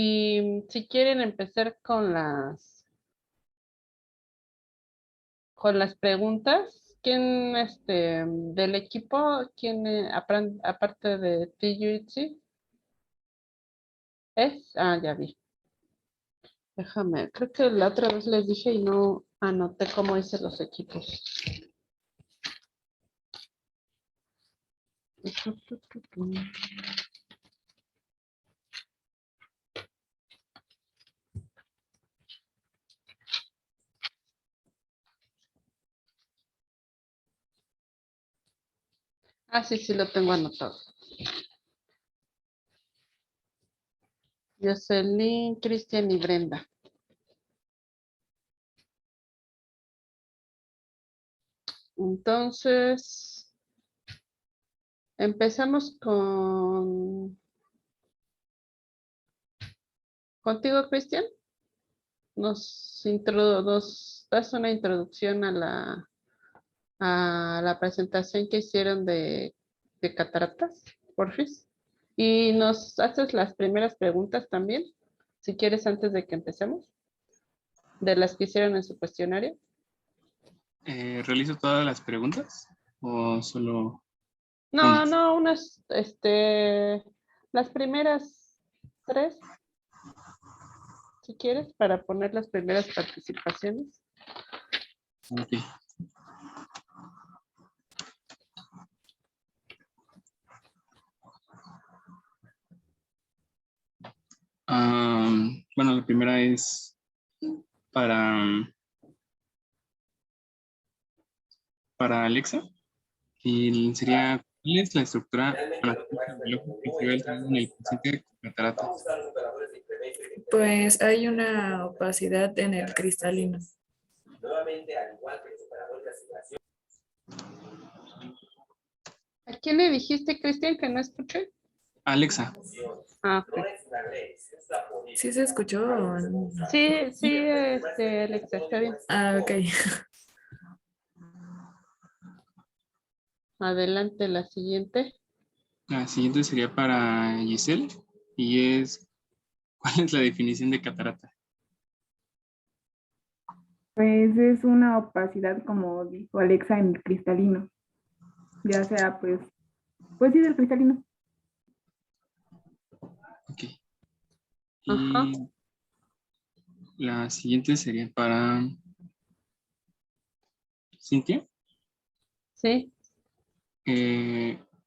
Y si quieren empezar con las preguntas, ¿quién del equipo, quién aparte de ti, Yuitsi, es? Ah, ya vi. Déjame, creo que la otra vez les dije y no anoté cómo hice los equipos. Ah, sí, sí, lo tengo anotado. Jocelyn, Cristian y Brenda. Entonces, empezamos contigo, Cristian. Nos das una introducción a la presentación que hicieron de cataratas, porfis. Y nos haces las primeras preguntas también, si quieres, antes de que empecemos, de las que hicieron en su cuestionario. ¿Realizo todas las preguntas o solo No, unas? no, las primeras tres, si quieres, para poner las primeras participaciones. Ok. Bueno, la primera es para Alexa y sería, ¿cuál es la estructura anatómica del ojo que se ve alterada en el paciente con cataratas? Pues hay una opacidad en el cristalino. ¿A quién le dijiste, Cristian, que no escuché? Alexa. Ah, ok. ¿Sí se escuchó o no? Sí, sí, Alexa, está bien. Ah, ok. Adelante, la siguiente. La siguiente sería para Giselle y es, ¿cuál es la definición de catarata? Pues es una opacidad, como dijo Alexa, en el cristalino. Ya sea, pues sí, del cristalino. Ok. Ajá. Y la siguiente sería para Cintia. Sí,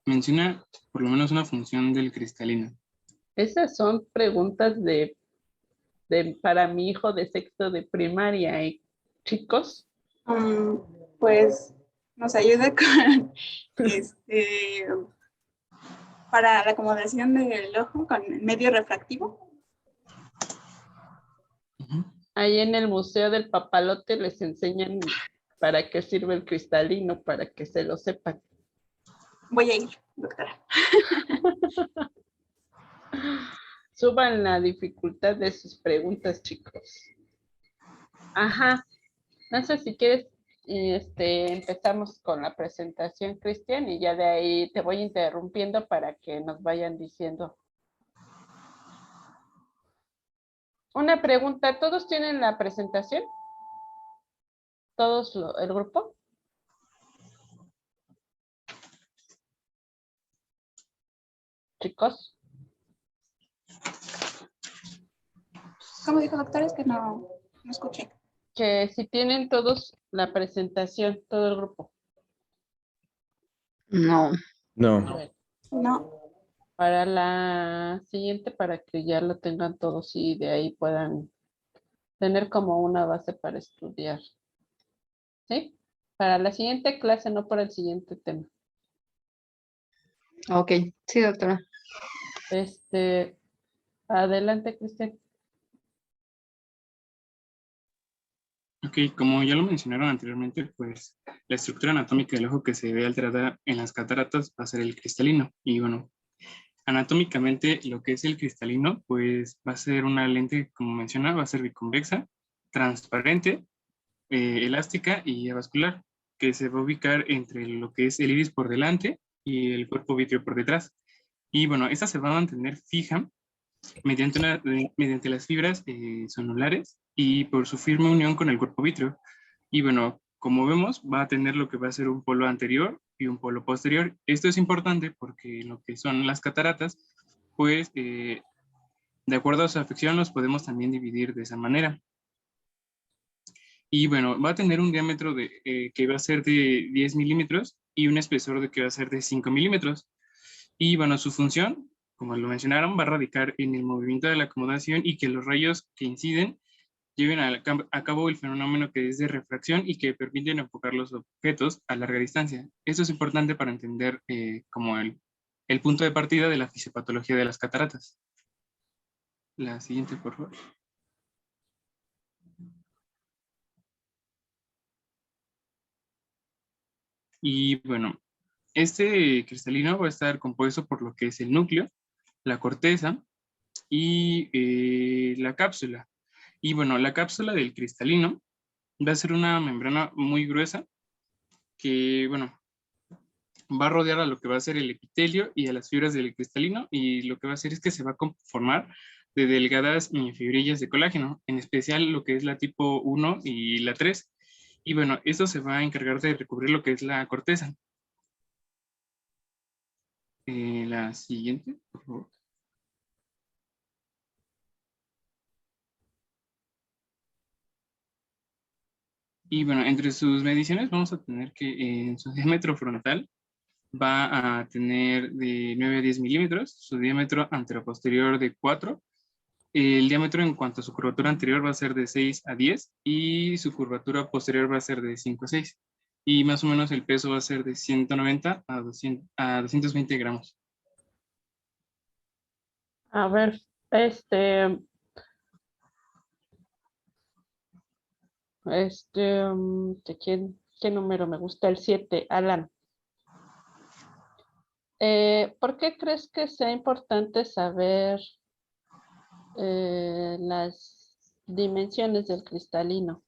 Menciona por lo menos una función del cristalino. esas son preguntas para mi hijo de sexto de primaria, chicos. Pues nos ayuda con para la acomodación del ojo con el medio refractivo. Ujú. Ahí en el Museo del Papalote les enseñan para qué sirve el cristalino, para que se lo sepan. Voy a ir, doctora. Suban la dificultad de sus preguntas, chicos. Ajá. No sé si quieres, empezamos con la presentación, Cristian, y ya de ahí te voy interrumpiendo para que nos vayan diciendo. Una pregunta, ¿todos tienen la presentación? ¿Todos el grupo? Chicos. ¿Cómo dijo, doctora? Es que no escuché. Que si tienen todos la presentación, todo el grupo. No. No. Bueno, No. para la siguiente, para que ya lo tengan todos y de ahí puedan tener como una base para estudiar. ¿Sí? Para la siguiente clase, no para el siguiente tema. Ok, sí, doctora. Adelante, Cristian. Ok, como ya lo mencionaron anteriormente, pues la estructura anatómica del ojo que se ve alterada en las cataratas va a ser el cristalino. Y bueno, anatómicamente lo que es el cristalino, pues va a ser una lente, como mencionaba, va a ser biconvexa, transparente, elástica y avascular, que se va a ubicar entre lo que es el iris por delante y el cuerpo vítreo por detrás. Y bueno, esta se va a mantener fija mediante las fibras sonulares y por su firme unión con el cuerpo vítreo. Y bueno, como vemos, va a tener lo que va a ser un polo anterior y un polo posterior. Esto es importante porque lo que son las cataratas, pues de acuerdo a su afección los podemos también dividir de esa manera. Y bueno, va a tener un diámetro que va a ser de 10 milímetros y un espesor que va a ser de 5 milímetros. Y bueno, su función, como lo mencionaron, va a radicar en el movimiento de la acomodación y que los rayos que inciden lleven a cabo el fenómeno que es de refracción y que permiten enfocar los objetos a larga distancia. Esto es importante para entender como el punto de partida de la fisiopatología de las cataratas. La siguiente, por favor. Y bueno, este cristalino va a estar compuesto por lo que es el núcleo, la corteza y la cápsula. Y bueno, la cápsula del cristalino va a ser una membrana muy gruesa que, bueno, va a rodear a lo que va a ser el epitelio y a las fibras del cristalino, y lo que va a hacer es que se va a conformar de delgadas fibrillas de colágeno, en especial lo que es la tipo 1 y la 3. Y bueno, esto se va a encargar de recubrir lo que es la corteza. La siguiente, por favor. Y bueno, entre sus mediciones vamos a tener que en su diámetro frontal va a tener de 9 a 10 milímetros, su diámetro anteroposterior de 4, el diámetro en cuanto a su curvatura anterior va a ser de 6 a 10 y su curvatura posterior va a ser de 5 a 6. Y más o menos el peso va a ser de 190 a 220 gramos. A ver, ¿qué número me gusta? El 7, Alan. ¿Por qué crees que sea importante saber las dimensiones del cristalino?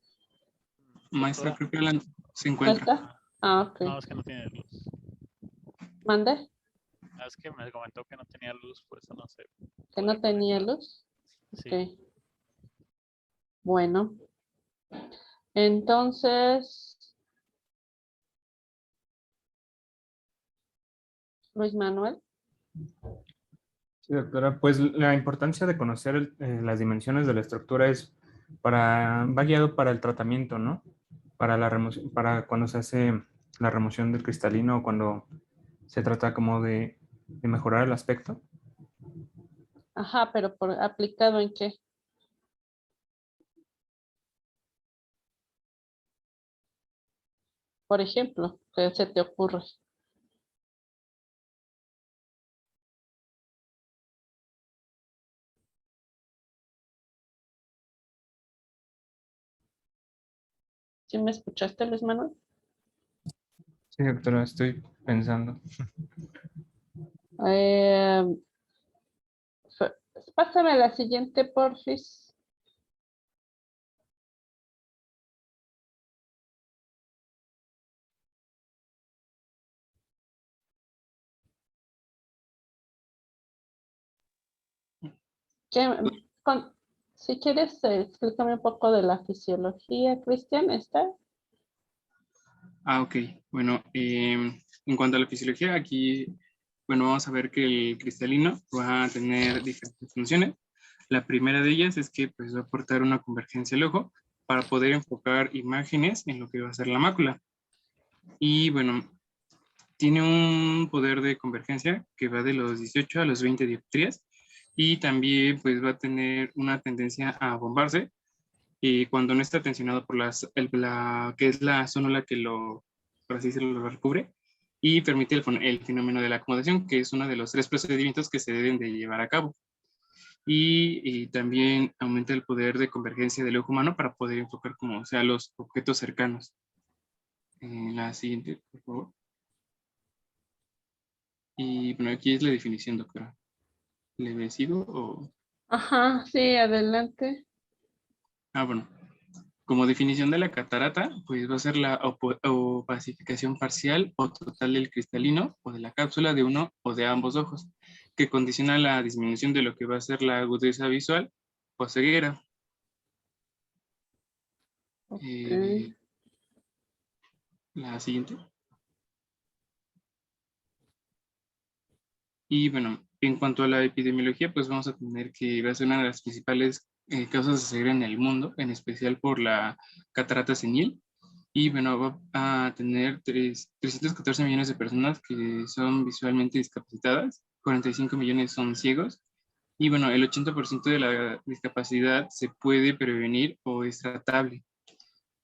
Maestra, creo que Alan se ¿No encuentra. está? Ah, ok. No, es que no tiene luz. ¿Mande? Es que me comentó que no tenía luz, por eso no sé. ¿Que no tenía luz? Sí. Ok. Bueno. Entonces, Luis Manuel. Sí, doctora, pues la importancia de conocer las dimensiones de la estructura va guiado para el tratamiento, ¿no? Para para cuando se hace la remoción del cristalino o cuando se trata como de mejorar el aspecto. Ajá, pero ¿aplicado en qué? Por ejemplo, ¿qué se te ocurre? ¿Sí me escuchaste, Luis Manuel? Sí, doctora, estoy pensando. Pásame la siguiente, porfis. Si quieres, explícame un poco de la fisiología, Cristian, ¿está? Ah, ok. Bueno, en cuanto a la fisiología, aquí, bueno, vamos a ver que el cristalino va a tener diferentes funciones. La primera de ellas es que pues, va a aportar una convergencia al ojo para poder enfocar imágenes en lo que va a ser la mácula. Y bueno, tiene un poder de convergencia que va de los 18 a los 20 dioptrías y también pues va a tener una tendencia a bombarse cuando no está tensionado por que es la zónula que por así decirlo, lo recubre y permite el fenómeno de la acomodación, que es uno de los 3 procedimientos que se deben de llevar a cabo. Y también aumenta el poder de convergencia del ojo humano para poder enfocar como sea los objetos cercanos. La siguiente, por favor. Y bueno, aquí es la definición, doctora. ¿Le sigo o...? Ajá, sí, adelante. Bueno. Como definición de la catarata, pues va a ser la opacificación parcial o total del cristalino o de la cápsula de uno o de ambos ojos. que condiciona la disminución de lo que va a ser la agudeza visual o ceguera. La siguiente. Y bueno, en cuanto a la epidemiología, pues vamos a tener que va a ser una de las principales causas de ceguera en el mundo, en especial por la catarata senil. Y bueno, va a tener 314 millones de personas que son visualmente discapacitadas, 45 millones son ciegos. Y bueno, el 80% de la discapacidad se puede prevenir o es tratable.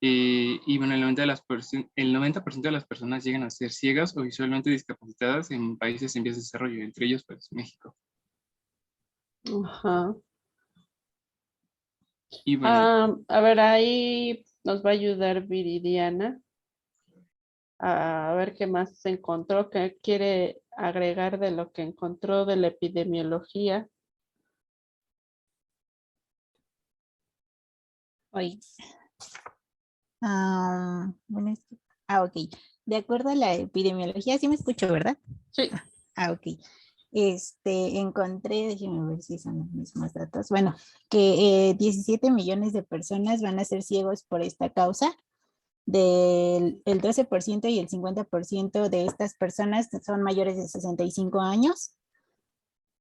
Y bueno, el 90% de las personas llegan a ser ciegas o visualmente discapacitadas en países en vías de desarrollo, entre ellos pues México. Ajá. Y bueno, A ver, ahí nos va a ayudar Viridiana a ver qué más se encontró, qué quiere agregar de lo que encontró de la epidemiología. Oye. Bueno, ok. De acuerdo a la epidemiología, sí me escucho, ¿verdad? Sí. Ok. Encontré, déjenme ver si son los mismos datos. Bueno, que 17 millones de personas van a ser ciegos por esta causa. El 12% y el 50% de estas personas son mayores de 65 años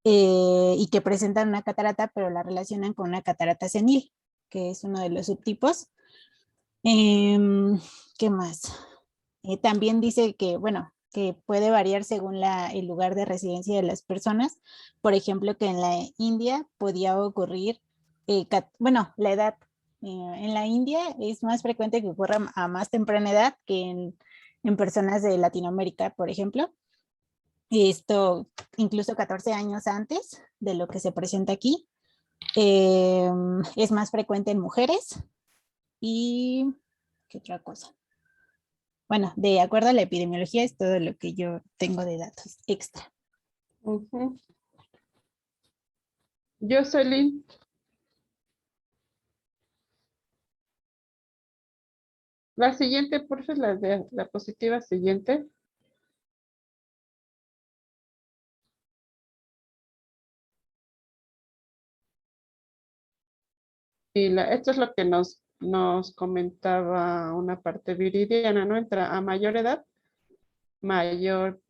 y que presentan una catarata, pero la relacionan con una catarata senil, que es uno de los subtipos. ¿Qué más? También dice que, bueno, que puede variar según el lugar de residencia de las personas. Por ejemplo, que en la India podía ocurrir, bueno, la edad. En la India es más frecuente que ocurra a más temprana edad que en personas de Latinoamérica, por ejemplo. Y esto incluso 14 años antes de lo que se presenta aquí. Es más frecuente en mujeres. Y, ¿qué otra cosa? Bueno, de acuerdo a la epidemiología es todo lo que yo tengo de datos extra. Jocelyn. La siguiente, por favor, la diapositiva siguiente. Y esto es lo que nos comentaba una parte Viridiana, ¿no? Entra a mayor edad, mayor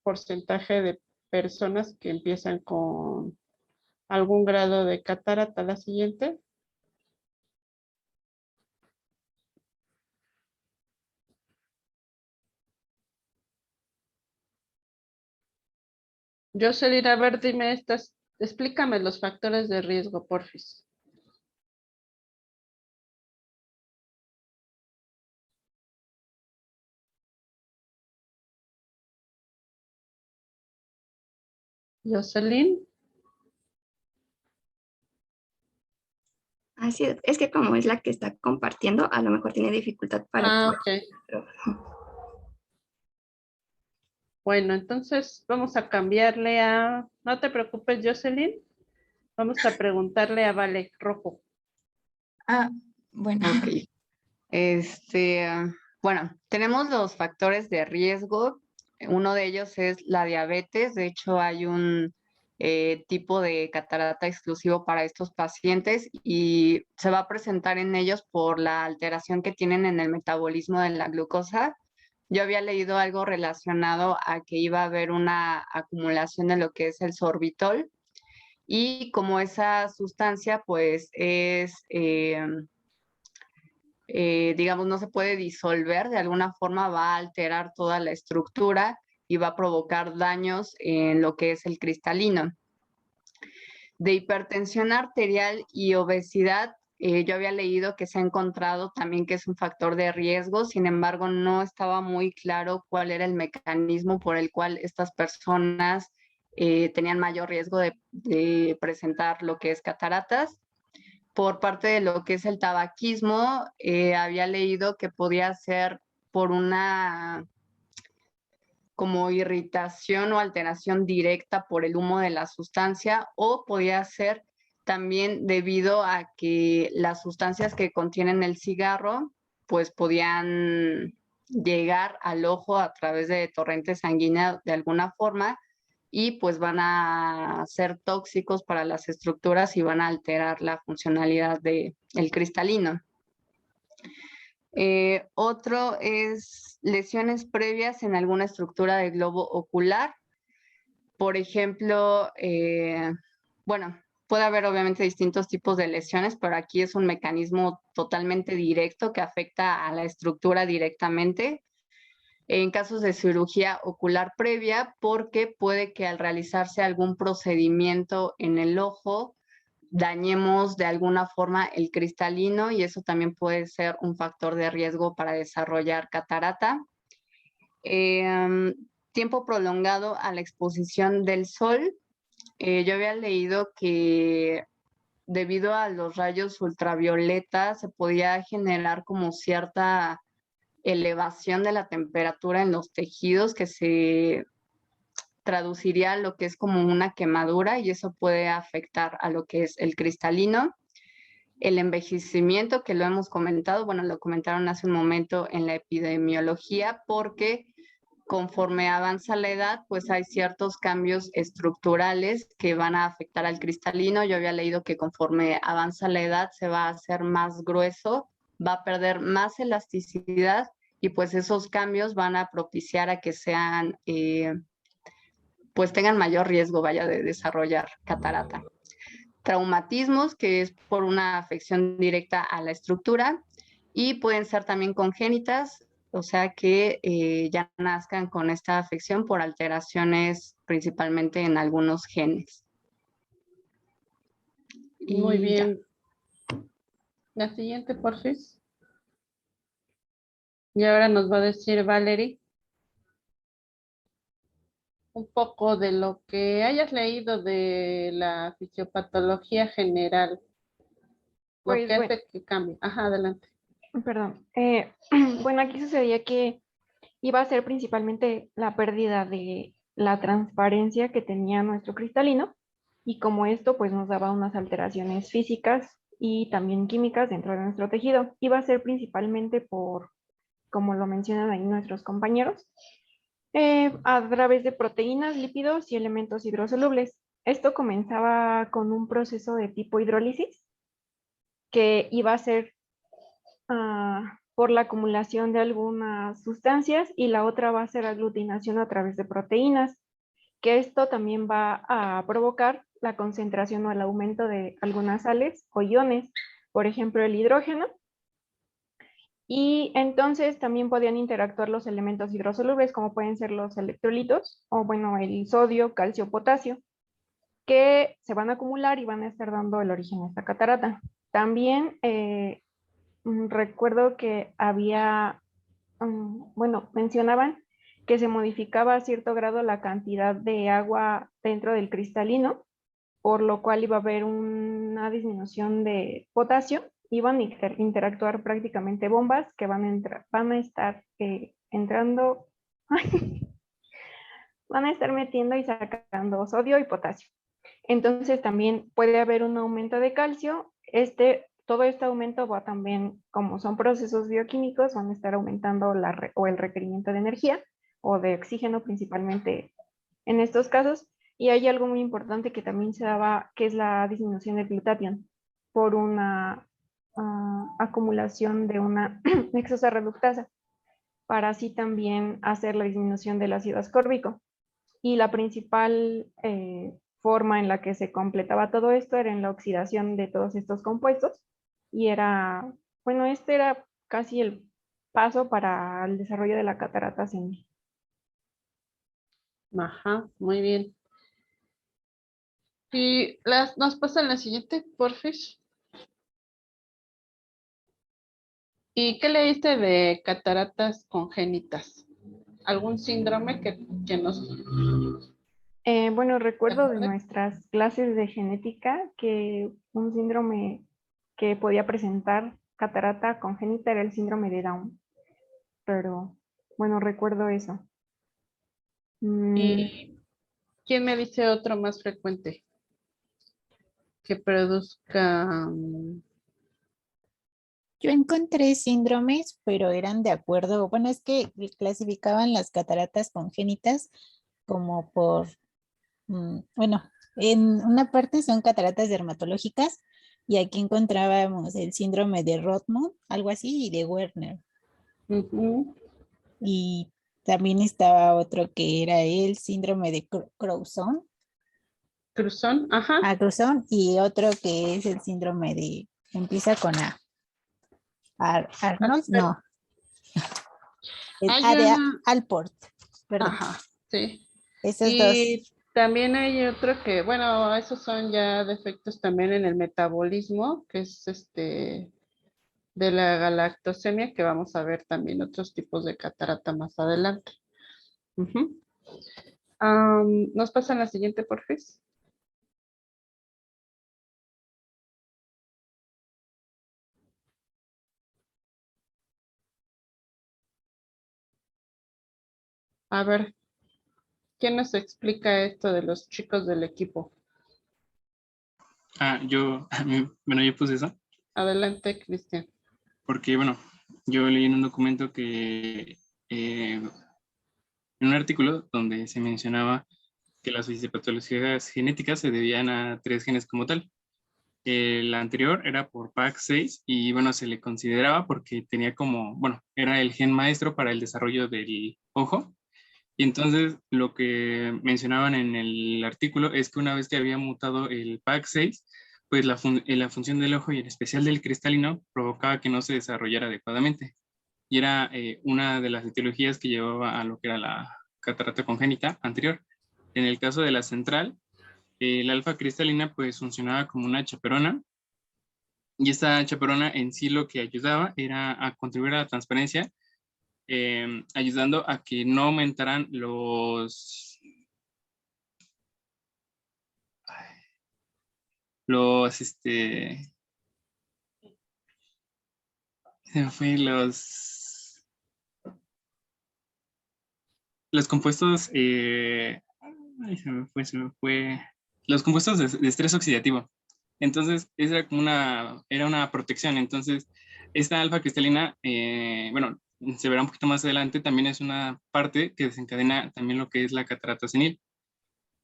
porcentaje de personas que empiezan con algún grado de catarata. La siguiente. Jocelyn, a ver, dime explícame los factores de riesgo, porfis. Jocelyn. Así es que como es la que está compartiendo, a lo mejor tiene dificultad para... Ok. Bueno, entonces vamos a cambiarle a... No te preocupes, Jocelyn. Vamos a preguntarle a Vale Rojo. Bueno. Ok. Bueno, tenemos los factores de riesgo. Uno de ellos es la diabetes. De hecho, hay un tipo de catarata exclusivo para estos pacientes y se va a presentar en ellos por la alteración que tienen en el metabolismo de la glucosa. Yo había leído algo relacionado a que iba a haber una acumulación de lo que es el sorbitol y como esa sustancia pues es... digamos, no se puede disolver, de alguna forma va a alterar toda la estructura y va a provocar daños en lo que es el cristalino. De hipertensión arterial y obesidad, yo había leído que se ha encontrado también que es un factor de riesgo, sin embargo, no estaba muy claro cuál era el mecanismo por el cual estas personas tenían mayor riesgo de presentar lo que es cataratas. Por parte de lo que es el tabaquismo, había leído que podía ser por una como irritación o alteración directa por el humo de la sustancia o podía ser también debido a que las sustancias que contienen el cigarro pues podían llegar al ojo a través de torrente sanguínea de alguna forma y pues van a ser tóxicos para las estructuras y van a alterar la funcionalidad del cristalino. Otro es lesiones previas en alguna estructura del globo ocular. Por ejemplo, bueno, puede haber obviamente distintos tipos de lesiones, pero aquí es un mecanismo totalmente directo que afecta a la estructura directamente. En casos de cirugía ocular previa, porque puede que al realizarse algún procedimiento en el ojo, dañemos de alguna forma el cristalino y eso también puede ser un factor de riesgo para desarrollar catarata. Tiempo prolongado a la exposición del sol. Yo había leído que debido a los rayos ultravioleta se podía generar como cierta elevación de la temperatura en los tejidos que se traduciría a lo que es como una quemadura y eso puede afectar a lo que es el cristalino. El envejecimiento, que lo hemos comentado, bueno, lo comentaron hace un momento en la epidemiología, porque conforme avanza la edad, pues hay ciertos cambios estructurales que van a afectar al cristalino. Yo había leído que conforme avanza la edad se va a hacer más grueso, va a perder más elasticidad y pues esos cambios van a propiciar a que sean, pues tengan mayor riesgo, vaya, de desarrollar catarata. Traumatismos, que es por una afección directa a la estructura y pueden ser también congénitas, o sea que ya nazcan con esta afección por alteraciones principalmente en algunos genes. Muy bien. La siguiente, por favor. Y ahora nos va a decir Valerie un poco de lo que hayas leído de la fisiopatología general. Lo Pues que bueno, hace que cambie. Ajá, adelante. perdón. Bueno, aquí sucedía que iba a ser principalmente la pérdida de la transparencia que tenía nuestro cristalino y como esto pues nos daba unas alteraciones físicas y también químicas dentro de nuestro tejido. Iba a ser principalmente por, como lo mencionan ahí nuestros compañeros, a través de proteínas, lípidos y elementos hidrosolubles. Esto comenzaba con un proceso de tipo hidrólisis que iba a ser por la acumulación de algunas sustancias y la otra va a ser aglutinación a través de proteínas, que esto también va a provocar la concentración o el aumento de algunas sales o iones, por ejemplo el hidrógeno, y entonces también podían interactuar los elementos hidrosolubles como pueden ser los electrolitos o bueno el sodio, calcio, potasio, que se van a acumular y van a estar dando el origen a esta catarata. También recuerdo que había, bueno, mencionaban que se modificaba a cierto grado la cantidad de agua dentro del cristalino, por lo cual iba a haber una disminución de potasio. Iban a interactuar prácticamente bombas que van a estar entrando, van a estar metiendo y sacando sodio y potasio. Entonces también puede haber un aumento de calcio. Todo este aumento va también, como son procesos bioquímicos, van a estar aumentando el requerimiento de energía o de oxígeno principalmente en estos casos. Y hay algo muy importante que también se daba, que es la disminución del glutatión por una acumulación de una hexosa reductasa, para así también hacer la disminución del ácido ascórbico. Y la principal forma en la que se completaba todo esto era en la oxidación de todos estos compuestos y era, bueno, este era casi el paso para el desarrollo de la catarata senil. Ajá, muy bien. Y nos pasan la siguiente, porfis. ¿Y qué leíste de cataratas congénitas? ¿Algún síndrome que nos... Bueno, recuerdo de nuestras clases de genética que un síndrome que podía presentar catarata congénita era el síndrome de Down. Pero, bueno, recuerdo eso. ¿Y quién me dice otro más frecuente? Que produzca... Yo encontré síndromes, pero eran de acuerdo, bueno, es que clasificaban las cataratas congénitas como por Bueno, en una parte son cataratas dermatológicas y aquí encontrábamos el síndrome de Rothmund, algo así, y de Werner. Ujú. Y también estaba otro que era el síndrome de Crouzon. Cruzón, ajá. Cruzon, y otro que es el síndrome de, empieza con A. Arnold, no. Es Hay de una, Alport, perdón. ajá, sí. Esos dos. Y también hay otro que, bueno, esos son ya defectos también en el metabolismo, que es de la galactosemia, que vamos a ver también otros tipos de catarata más adelante. Ujú. ¿Nos pasan la siguiente, por favor? A ver, ¿quién nos explica esto de los chicos del equipo? Bueno, yo puse eso Adelante, Cristian. porque, bueno, yo leí en un documento que, en un artículo donde se mencionaba que las fisiopatologías genéticas se debían a 3 genes como tal. La anterior era por PAC6 y bueno, se le consideraba porque tenía como, bueno, era el gen maestro para el desarrollo del ojo. Y entonces lo que mencionaban en el artículo es que una vez que había mutado el PAC6, pues la función del ojo y en especial del cristalino provocaba que no se desarrollara adecuadamente. Y era una de las etiologías que llevaba a lo que era la catarata congénita anterior. En el caso de la central, el alfa cristalina pues funcionaba como una chaperona y esta chaperona en sí lo que ayudaba era a contribuir a la transparencia, ayudando a que no aumentaran los, se me fue los compuestos, ay, se me fue, los compuestos de estrés oxidativo. Entonces, esa era una protección. Entonces, esta alfa cristalina, bueno, se verá un poquito más adelante, también es una parte que desencadena también lo que es la catarata senil.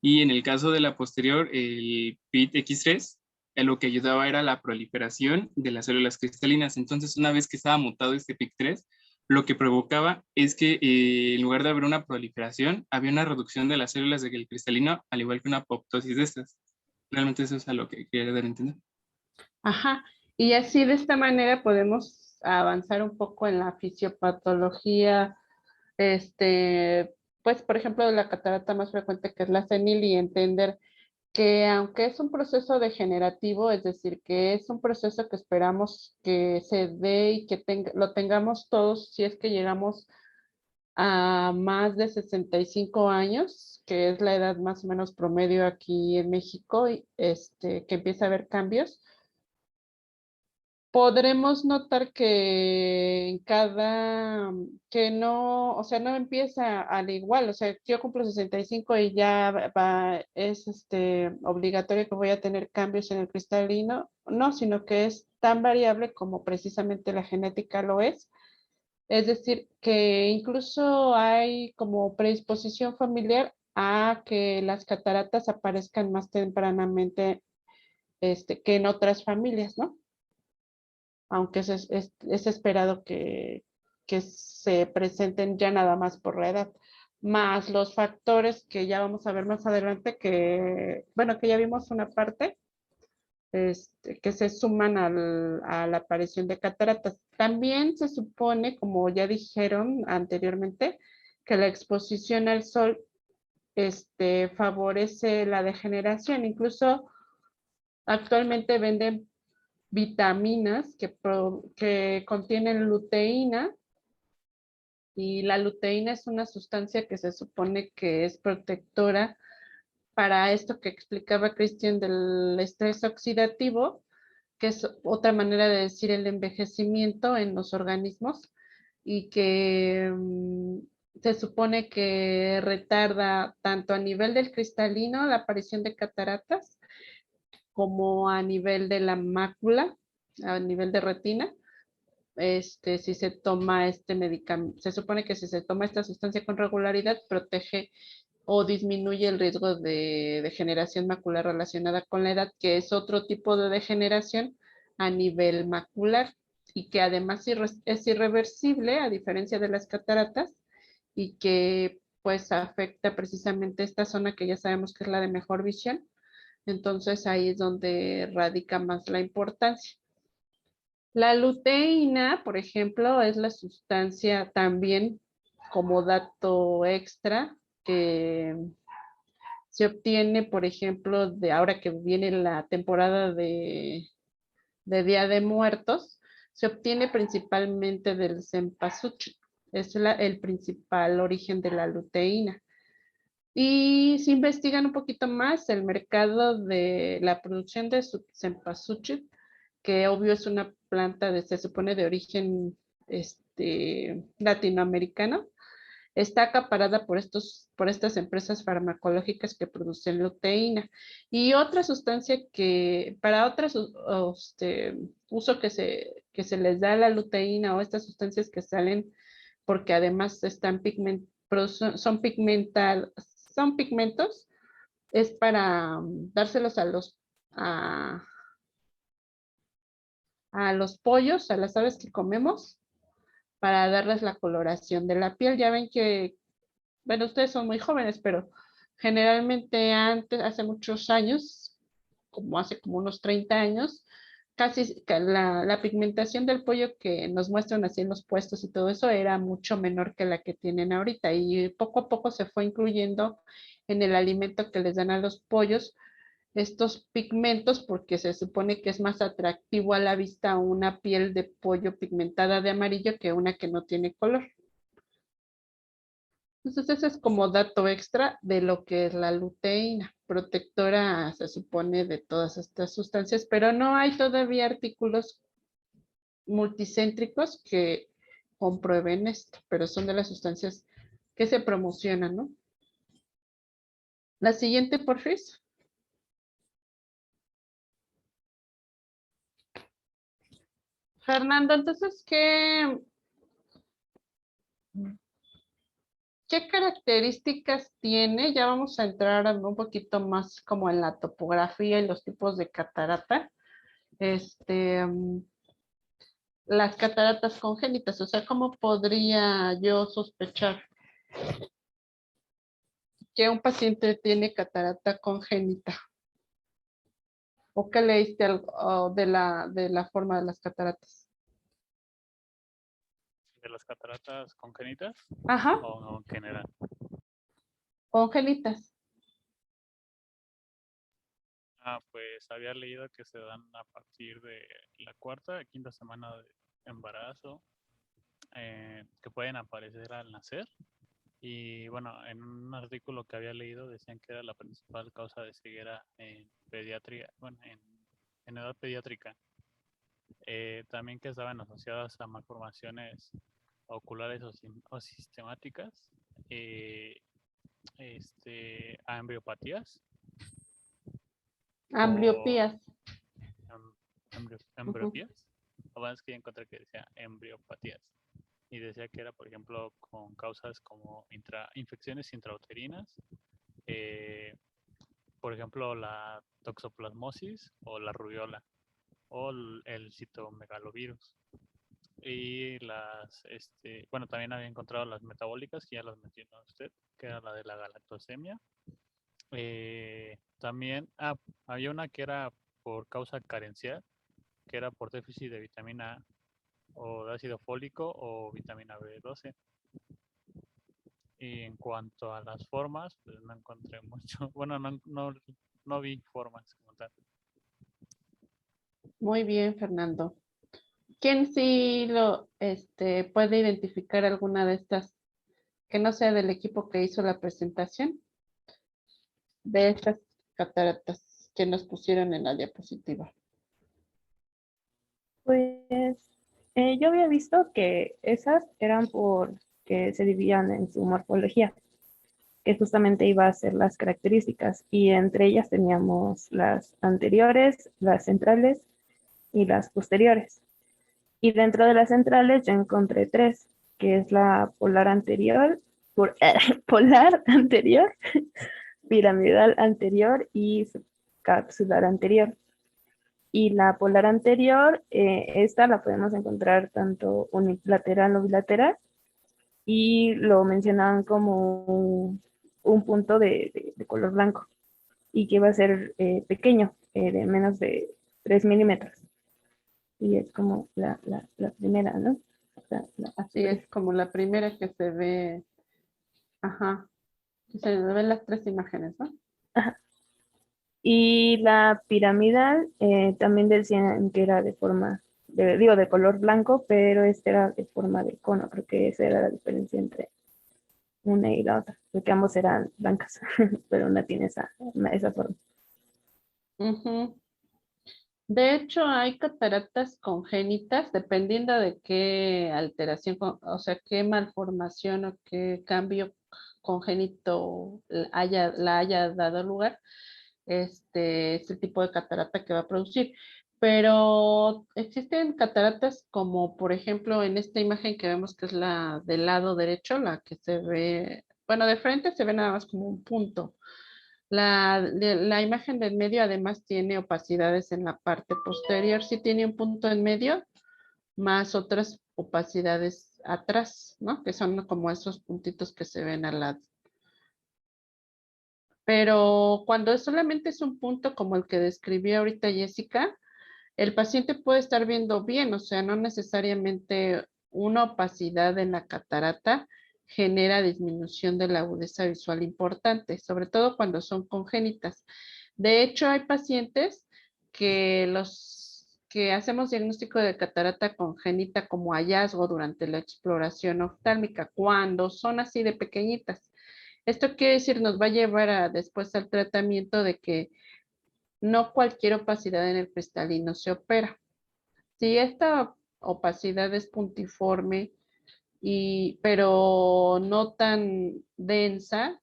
Y en el caso de la posterior, el PIT-X3, lo que ayudaba era la proliferación de las células cristalinas. Entonces, una vez que estaba mutado este PIC3, lo que provocaba es que en lugar de haber una proliferación, había una reducción de las células del cristalino, al igual que una apoptosis de estas. Realmente eso es a lo que quería dar a entender. Ajá. Y así de esta manera podemos avanzar un poco en la fisiopatología, pues por ejemplo, de la catarata más frecuente que es la senil y entender que aunque es un proceso degenerativo, es decir, que es un proceso que esperamos que se dé y que lo tengamos todos si es que llegamos a más de 65 años, que es la edad más o menos promedio aquí en México, y que empieza a haber cambios. Podremos notar que en que no, o sea, no empieza al igual, o sea, yo cumplo 65 y ya es obligatorio que voy a tener cambios en el cristalino, no, sino que es tan variable como precisamente la genética lo es. Es decir, que incluso hay como predisposición familiar a que las cataratas aparezcan más tempranamente, que en otras familias, ¿no? Aunque es esperado que se presenten ya nada más por la edad, más los factores que ya vamos a ver más adelante, que, bueno, que ya vimos una parte, que se suman a la aparición de cataratas. También se supone, como ya dijeron anteriormente, que la exposición al sol favorece la degeneración. Incluso actualmente venden vitaminas que contienen luteína, y la luteína es una sustancia que se supone que es protectora para esto que explicaba Cristian del estrés oxidativo, que es otra manera de decir el envejecimiento en los organismos, y que se supone que retarda tanto a nivel del cristalino la aparición de cataratas como a nivel de la mácula, a nivel de retina. Si se toma este medicamento, se supone que si se toma esta sustancia con regularidad, protege o disminuye el riesgo de degeneración macular relacionada con la edad, que es otro tipo de degeneración a nivel macular y que además es irreversible a diferencia de las cataratas y que pues afecta precisamente esta zona que ya sabemos que es la de mejor visión. Entonces ahí es donde radica más la importancia. La luteína, por ejemplo, es la sustancia también como dato extra que se obtiene, por ejemplo, de ahora que viene la temporada de Día de Muertos, se obtiene principalmente del cempasúchil. Es el principal origen de la luteína. Y si investigan un poquito más, el mercado de la producción de cempasúchil, que obvio es una planta se supone de origen latinoamericano, está acaparada por estas empresas farmacológicas que producen luteína. Y otra sustancia que para otros uso que se les da a la luteína o estas sustancias que salen porque además son pigmentos, es para dárselos a los pollos, a las aves que comemos, para darles la coloración de la piel. Ya ven que, bueno, ustedes son muy jóvenes, pero generalmente antes, hace muchos años, hace como unos 30 años, casi la pigmentación del pollo que nos muestran así en los puestos y todo eso era mucho menor que la que tienen ahorita y poco a poco se fue incluyendo en el alimento que les dan a los pollos estos pigmentos porque se supone que es más atractivo a la vista una piel de pollo pigmentada de amarillo que una que no tiene color. Entonces ese es como dato extra de lo que es la luteína, protectora se supone de todas estas sustancias, pero no hay todavía artículos multicéntricos que comprueben esto, pero son de las sustancias que se promocionan, ¿no? La siguiente, porfis. Fernando, entonces, ¿qué características tiene? Ya vamos a entrar un poquito más como en la topografía y los tipos de catarata. Las cataratas congénitas, o sea, ¿cómo podría yo sospechar que un paciente tiene catarata congénita? ¿O qué leíste de la forma de las cataratas? ¿De las cataratas congénitas? Ajá. ¿O en general? Congénitas. Pues había leído que se dan a partir de la cuarta, quinta semana de embarazo, que pueden aparecer al nacer. Y bueno, en un artículo que había leído decían que era la principal causa de ceguera en pediatría, bueno, en edad pediátrica. También que estaban asociadas a malformaciones oculares o sistemáticas, a embriopatías. Ambliopías. Embriopatías. Bueno, es que encontré que decía embriopatías. Y decía que era, por ejemplo, con causas como infecciones intrauterinas, por ejemplo, la toxoplasmosis o la rubiola o el citomegalovirus. Y bueno, también había encontrado las metabólicas, que ya las mencionó usted, que era la de la galactosemia. También había una que era por causa carencial, que era por déficit de vitamina A o de ácido fólico o vitamina B12. Y en cuanto a las formas, pues no encontré mucho. Bueno, no vi formas como tal. Muy bien, Fernando. ¿Quién sí puede identificar alguna de estas que no sea del equipo que hizo la presentación de estas cataratas que nos pusieron en la diapositiva? Pues yo había visto que esas eran porque se dividían en su morfología, que justamente iba a ser las características, y entre ellas teníamos las anteriores, las centrales y las posteriores. Y dentro de las centrales yo encontré tres, que es la polar anterior, polar anterior, piramidal anterior y capsular anterior. Y la polar anterior, esta la podemos encontrar tanto unilateral o bilateral, y lo mencionaban como un punto de color blanco, y que iba a ser pequeño, de menos de 3 milímetros. Y es como la primera, ¿no? Sí, es como la primera que se ve. Ajá. Se ven las tres imágenes, ¿no? Ajá. Y la piramidal también decían que era de forma, de color blanco, pero este era de forma de cono. Creo que esa era la diferencia entre una y la otra, porque ambos eran blancas, pero una tiene esa forma. Ujú. De hecho, hay cataratas congénitas, dependiendo de qué alteración, o sea, qué malformación o qué cambio congénito la haya dado lugar, es el tipo de catarata que va a producir. Pero existen cataratas como, por ejemplo, en esta imagen que vemos que es la del lado derecho, la que se ve, bueno, de frente se ve nada más como un punto. La imagen del medio además tiene opacidades en la parte posterior, sí tiene un punto en medio, más otras opacidades atrás, ¿no? Que son como esos puntitos que se ven al lado. Pero cuando solamente es un punto como el que describí ahorita Jessica, el paciente puede estar viendo bien, o sea, no necesariamente una opacidad en la catarata genera disminución de la agudeza visual importante, sobre todo cuando son congénitas. De hecho, hay pacientes que los que hacemos diagnóstico de catarata congénita como hallazgo durante la exploración oftálmica, cuando son así de pequeñitas. Esto quiere decir, nos va a llevar después al tratamiento de que no cualquier opacidad en el cristalino se opera. Si esta opacidad es puntiforme, pero no tan densa,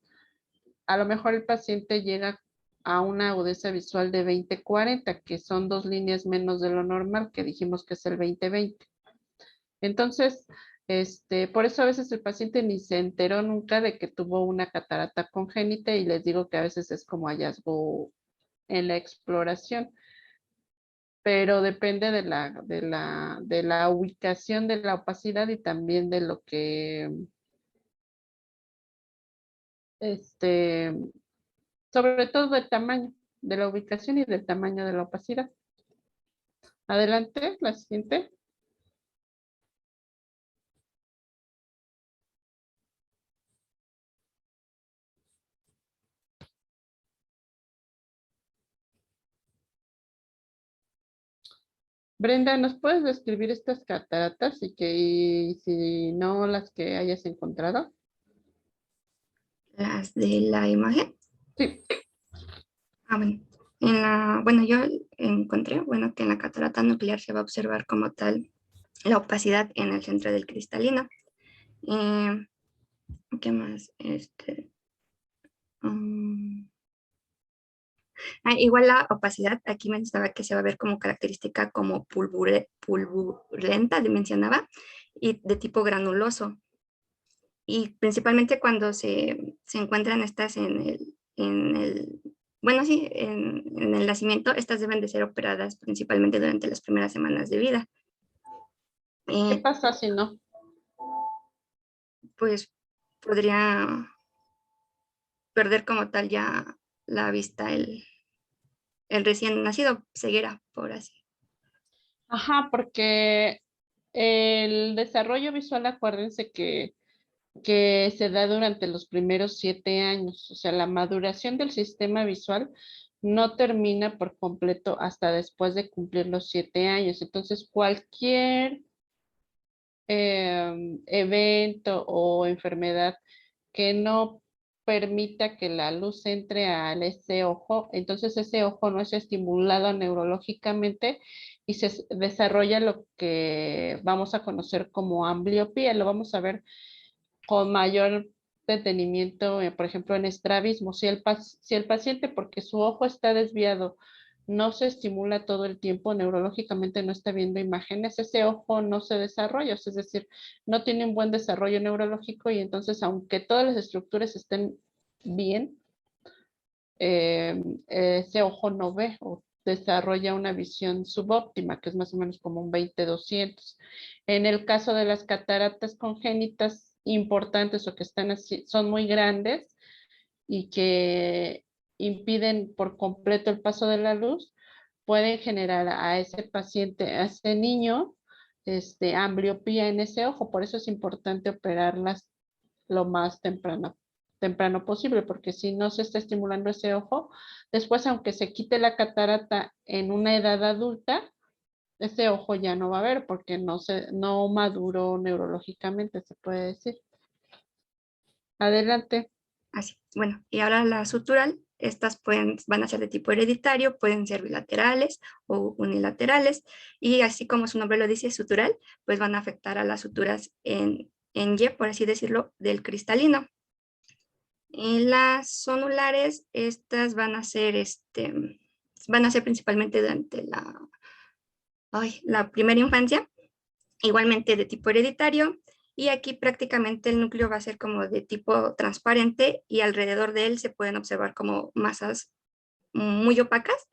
a lo mejor el paciente llega a una agudeza visual de 20-40, que son 2 líneas menos de lo normal, que dijimos que es el 20-20. Entonces, por eso a veces el paciente ni se enteró nunca de que tuvo una catarata congénita, y les digo que a veces es como hallazgo en la exploración, pero depende de la ubicación de la opacidad y también de lo que, sobre todo del tamaño, de la ubicación y del tamaño de la opacidad. Adelante, la siguiente. Brenda, ¿nos puedes describir estas cataratas y si no las que hayas encontrado? Las de la imagen. Sí. Bueno, yo encontré, que en la catarata nuclear se va a observar como tal la opacidad en el centro del cristalino. ¿Qué más? Igual la opacidad, aquí mencionaba que se va a ver como característica como pulburulenta, mencionaba, y de tipo granuloso. Y principalmente cuando se encuentran estas en el nacimiento, estas deben de ser operadas principalmente durante las primeras semanas de vida. ¿Qué pasa si no? Pues podría perder como tal ya la vista el recién nacido, ceguera, por así. Ajá, porque el desarrollo visual, acuérdense que se da durante los primeros 7 años, o sea, la maduración del sistema visual no termina por completo hasta después de cumplir los 7 años. Entonces, cualquier evento o enfermedad que no permita que la luz entre a ese ojo, entonces ese ojo no es estimulado neurológicamente y se desarrolla lo que vamos a conocer como ambliopía. Lo vamos a ver con mayor detenimiento, por ejemplo, en estrabismo. Si el paciente, porque su ojo está desviado, no se estimula todo el tiempo, neurológicamente no está viendo imágenes, ese ojo no se desarrolla, es decir, no tiene un buen desarrollo neurológico y entonces aunque todas las estructuras estén bien, ese ojo no ve o desarrolla una visión subóptima, que es más o menos como un 20/200. En el caso de las cataratas congénitas importantes o que están así, son muy grandes y que impiden por completo el paso de la luz, pueden generar a ese paciente, a ese niño, ambliopía en ese ojo. Por eso es importante operarlas lo más temprano posible, porque si no se está estimulando ese ojo, después aunque se quite la catarata en una edad adulta, ese ojo ya no va a ver porque no maduró neurológicamente, se puede decir. Adelante. Así, bueno, y ahora la sutural, estas van a ser de tipo hereditario, pueden ser bilaterales o unilaterales, y así como su nombre lo dice, sutural, pues van a afectar a las suturas en Y, por así decirlo, del cristalino. Y las zonulares, estas van a ser principalmente durante la primera infancia, igualmente de tipo hereditario, y aquí prácticamente el núcleo va a ser como de tipo transparente y alrededor de él se pueden observar como masas muy opacas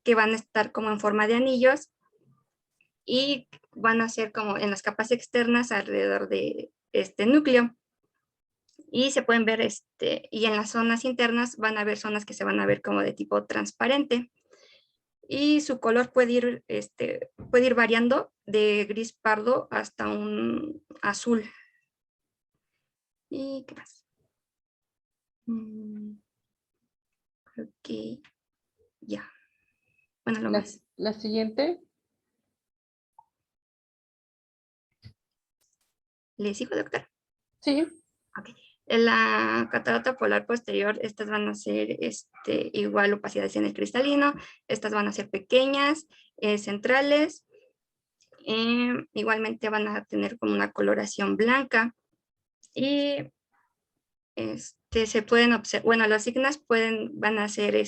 que van a estar como en forma de anillos y van a ser como en las capas externas alrededor de este núcleo. Y se pueden ver, y en las zonas internas van a haber zonas que se van a ver como de tipo transparente. Y su color puede ir variando de gris pardo hasta un azul. ¿Y qué más? Creo que ya. Bueno, lo más. La siguiente. ¿Le sigo, doctor? Sí. Ok. En la catarata polar posterior, estas van a ser igual opacidades en el cristalino. Estas van a ser pequeñas, centrales. Igualmente van a tener como una coloración blanca. Y se pueden observar, bueno, las signas van a ser,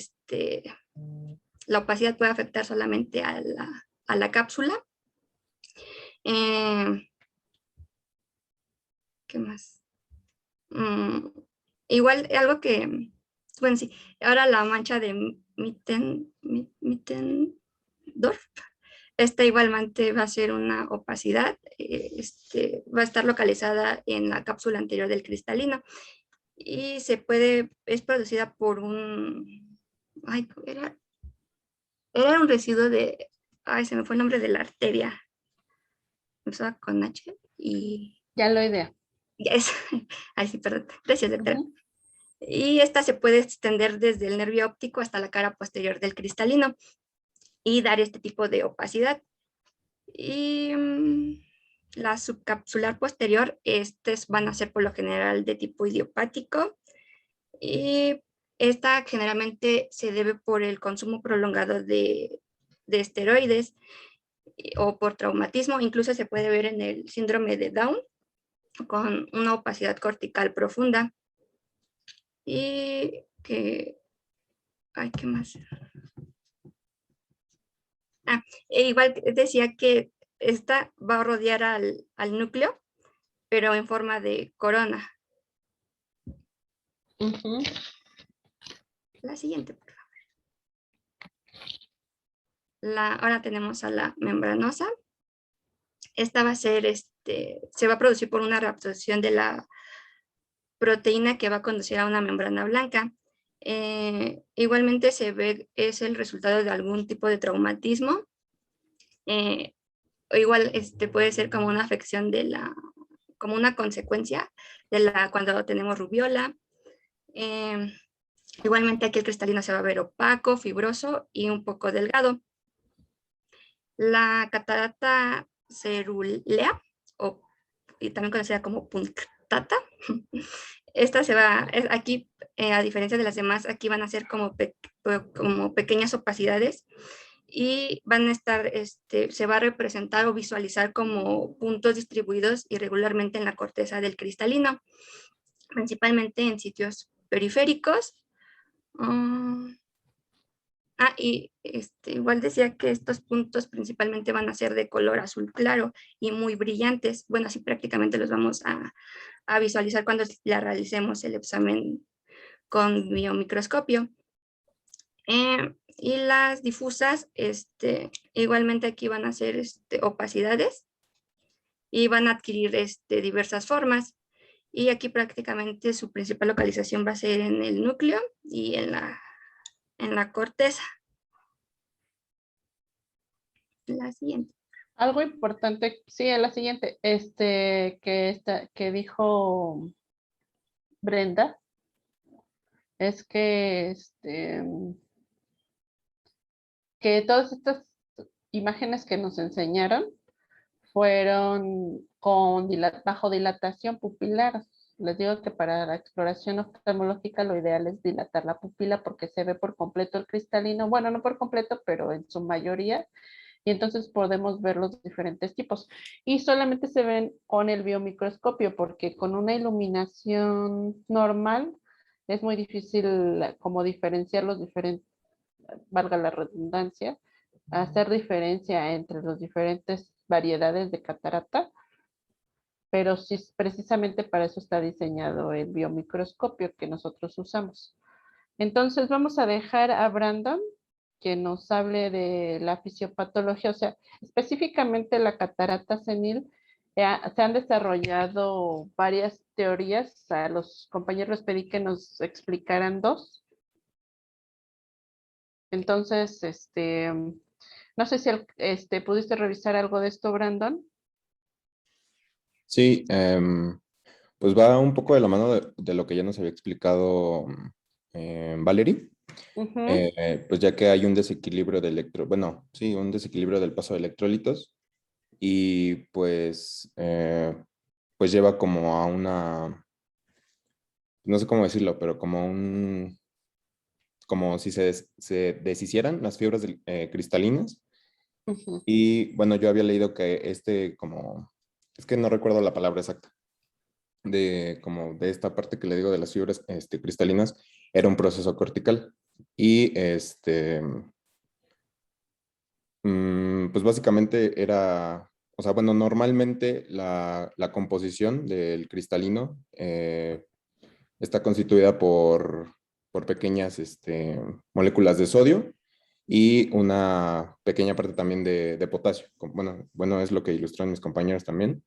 la opacidad puede afectar solamente a la cápsula. ¿Qué más? Igual, algo que, bueno, sí, ahora la mancha de Mittendorf, esta igualmente va a ser una opacidad, va a estar localizada en la cápsula anterior del cristalino y es producida por era un residuo se me fue el nombre de la arteria, empezaba con H y... Ya lo idea. Ay, sí, perdón. Gracias, doctora. Y esta se puede extender desde el nervio óptico hasta la cara posterior del cristalino y dar este tipo de opacidad. Y la subcapsular posterior, van a ser por lo general de tipo idiopático. Y esta generalmente se debe por el consumo prolongado de esteroides o por traumatismo. Incluso se puede ver en el síndrome de Down con una opacidad cortical profunda. Y ¿qué más? Igual decía que esta va a rodear al núcleo, pero en forma de corona. La siguiente, por favor. Ahora tenemos a la membranosa. Esta va a ser, se va a producir por una reabsorción de la proteína que va a conducir a una membrana blanca. Igualmente se ve, es el resultado de algún tipo de traumatismo. Igual puede ser como una afección como una consecuencia de cuando tenemos rubiola. Igualmente aquí el cristalino se va a ver opaco, fibroso y un poco delgado. La catarata cerulea, y también conocida como punctata, esta aquí, a diferencia de las demás, aquí van a ser como pequeñas opacidades y van a estar, se va a representar o visualizar como puntos distribuidos irregularmente en la corteza del cristalino, principalmente en sitios periféricos. Y igual decía que estos puntos principalmente van a ser de color azul claro y muy brillantes. Bueno, así prácticamente los vamos a visualizar cuando ya realicemos el examen con biomicroscopio. Y las difusas, igualmente aquí van a ser opacidades y van a adquirir diversas formas. Y aquí prácticamente su principal localización va a ser en el núcleo y en la corteza. La siguiente. Algo importante, sí, en la siguiente, que dijo Brenda, es que todas estas imágenes que nos enseñaron fueron bajo dilatación pupilar. Les digo que para la exploración oftalmológica lo ideal es dilatar la pupila porque se ve por completo el cristalino. Bueno, no por completo, pero en su mayoría. Y entonces podemos ver los diferentes tipos. Y solamente se ven con el biomicroscopio porque con una iluminación normal es muy difícil como diferenciar los diferentes, valga la redundancia, hacer diferencia entre las diferentes variedades de catarata, pero sí, precisamente para eso está diseñado el biomicroscopio que nosotros usamos. Entonces vamos a dejar a Brandon que nos hable de la fisiopatología, o sea, específicamente la catarata senil. Se han desarrollado varias teorías, a los compañeros les pedí que nos explicaran dos. Entonces, no sé si pudiste revisar algo de esto, Brandon. Sí, pues va un poco de la mano de lo que ya nos había explicado Valerie. Pues ya que hay un desequilibrio de un desequilibrio del paso de electrolitos y pues lleva como a una, no sé cómo decirlo, pero como si se deshicieran las fibras cristalinas. Y bueno, yo había leído que es que no recuerdo la palabra exacta, de esta parte que le digo de las fibras cristalinas, era un proceso cortical. Y pues básicamente era, o sea, bueno, normalmente la composición del cristalino está constituida por pequeñas moléculas de sodio y una pequeña parte también de potasio. Bueno, es lo que ilustran mis compañeros también.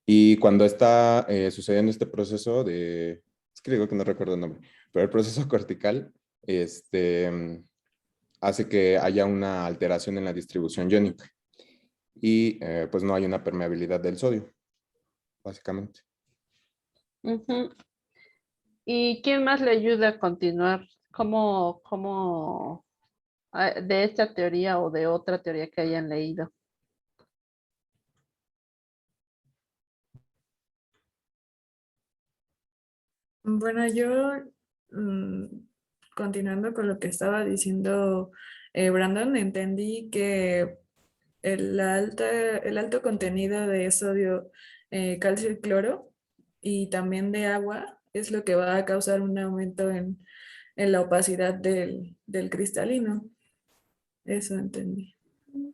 Y cuando está sucediendo este proceso es que digo que no recuerdo el nombre, pero el proceso cortical, hace que haya una alteración en la distribución iónica y pues no hay una permeabilidad del sodio, básicamente. ¿Y quién más le ayuda a continuar? ¿Cómo de esta teoría o de otra teoría que hayan leído? Bueno, yo continuando con lo que estaba diciendo Brandon, entendí que el alto contenido de sodio, calcio y cloro y también de agua es lo que va a causar un aumento en la opacidad del cristalino. Eso entendí.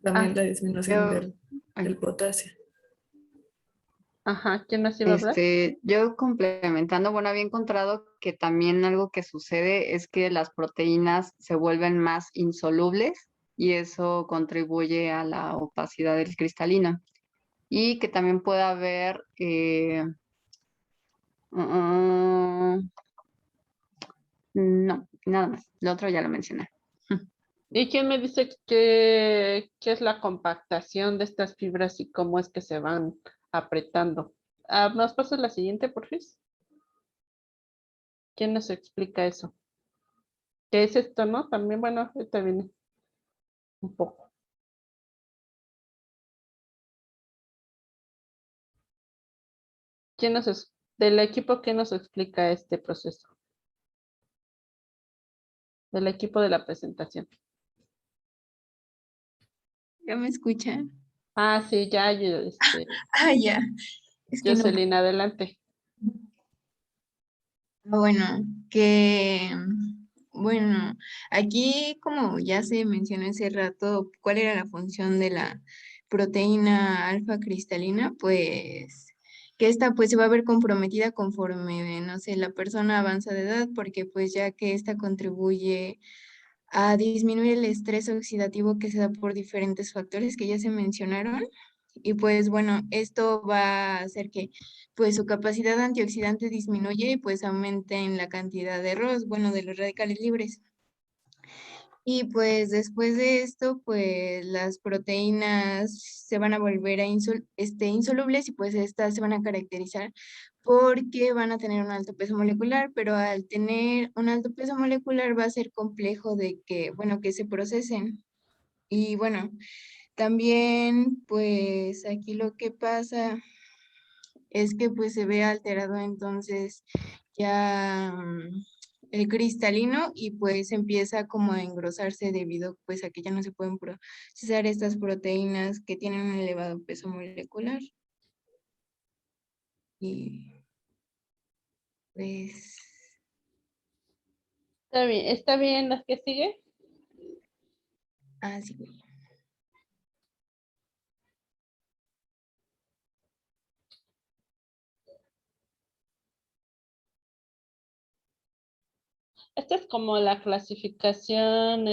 También la disminución del potasio. Ajá, ¿quién más iba a hablar? Yo complementando, bueno, había encontrado que también algo que sucede es que las proteínas se vuelven más insolubles y eso contribuye a la opacidad del cristalino. Y que también puede haber no, nada más. Lo otro ya lo mencioné. ¿Y quién me dice qué es la compactación de estas fibras y cómo es que se van apretando? ¿Nos pasas la siguiente, por favor? ¿Quién nos explica eso? ¿Qué es esto, no? También, bueno, ahorita viene un poco. Del equipo, quién nos explica este proceso? Del equipo de la presentación. ¿Ya me escuchan? Sí, ya, yo, Ya. Es que Jocelyn, adelante. Bueno, que Bueno, aquí como ya se mencionó hace rato, ¿cuál era la función de la proteína alfa cristalina? Pues que esta pues se va a ver comprometida conforme, no sé, la persona avanza de edad, porque pues ya que esta contribuye a disminuir el estrés oxidativo que se da por diferentes factores que ya se mencionaron. Y pues bueno, esto va a hacer que pues su capacidad antioxidante disminuye y pues aumente en la cantidad de ROS, bueno, de los radicales libres. Y pues después de esto, pues las proteínas se van a volver a insolubles y pues estas se van a caracterizar porque van a tener un alto peso molecular, pero al tener un alto peso molecular va a ser complejo de que, bueno, que se procesen. Y bueno, también pues aquí lo que pasa es que pues se ve alterado entonces ya el cristalino y pues empieza como a engrosarse debido pues a que ya no se pueden procesar estas proteínas que tienen un elevado peso molecular. Y pues Está bien las que sigue. así. Esta es como la clasificación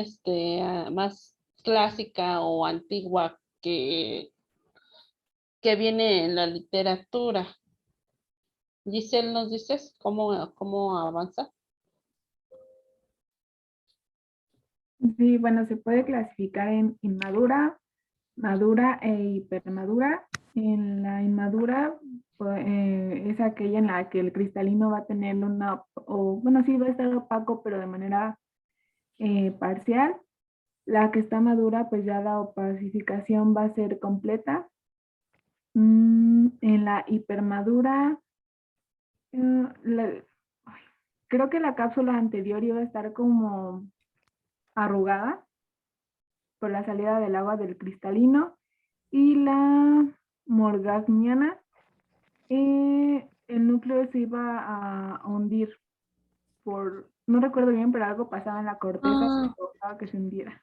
más clásica o antigua que viene en la literatura. Giselle, ¿nos dices cómo avanza? Sí, bueno, se puede clasificar en inmadura, madura e hipermadura. En la inmadura es aquella en la que el cristalino va a tener bueno, sí va a estar opaco, pero de manera parcial. La que está madura, pues ya la opacificación va a ser completa. En la hipermadura, creo que la cápsula anterior iba a estar como arrugada por la salida del agua del cristalino. Y la morganiana, el núcleo se iba a hundir no recuerdo bien, pero algo pasaba en la corteza que provocaba que se hundiera.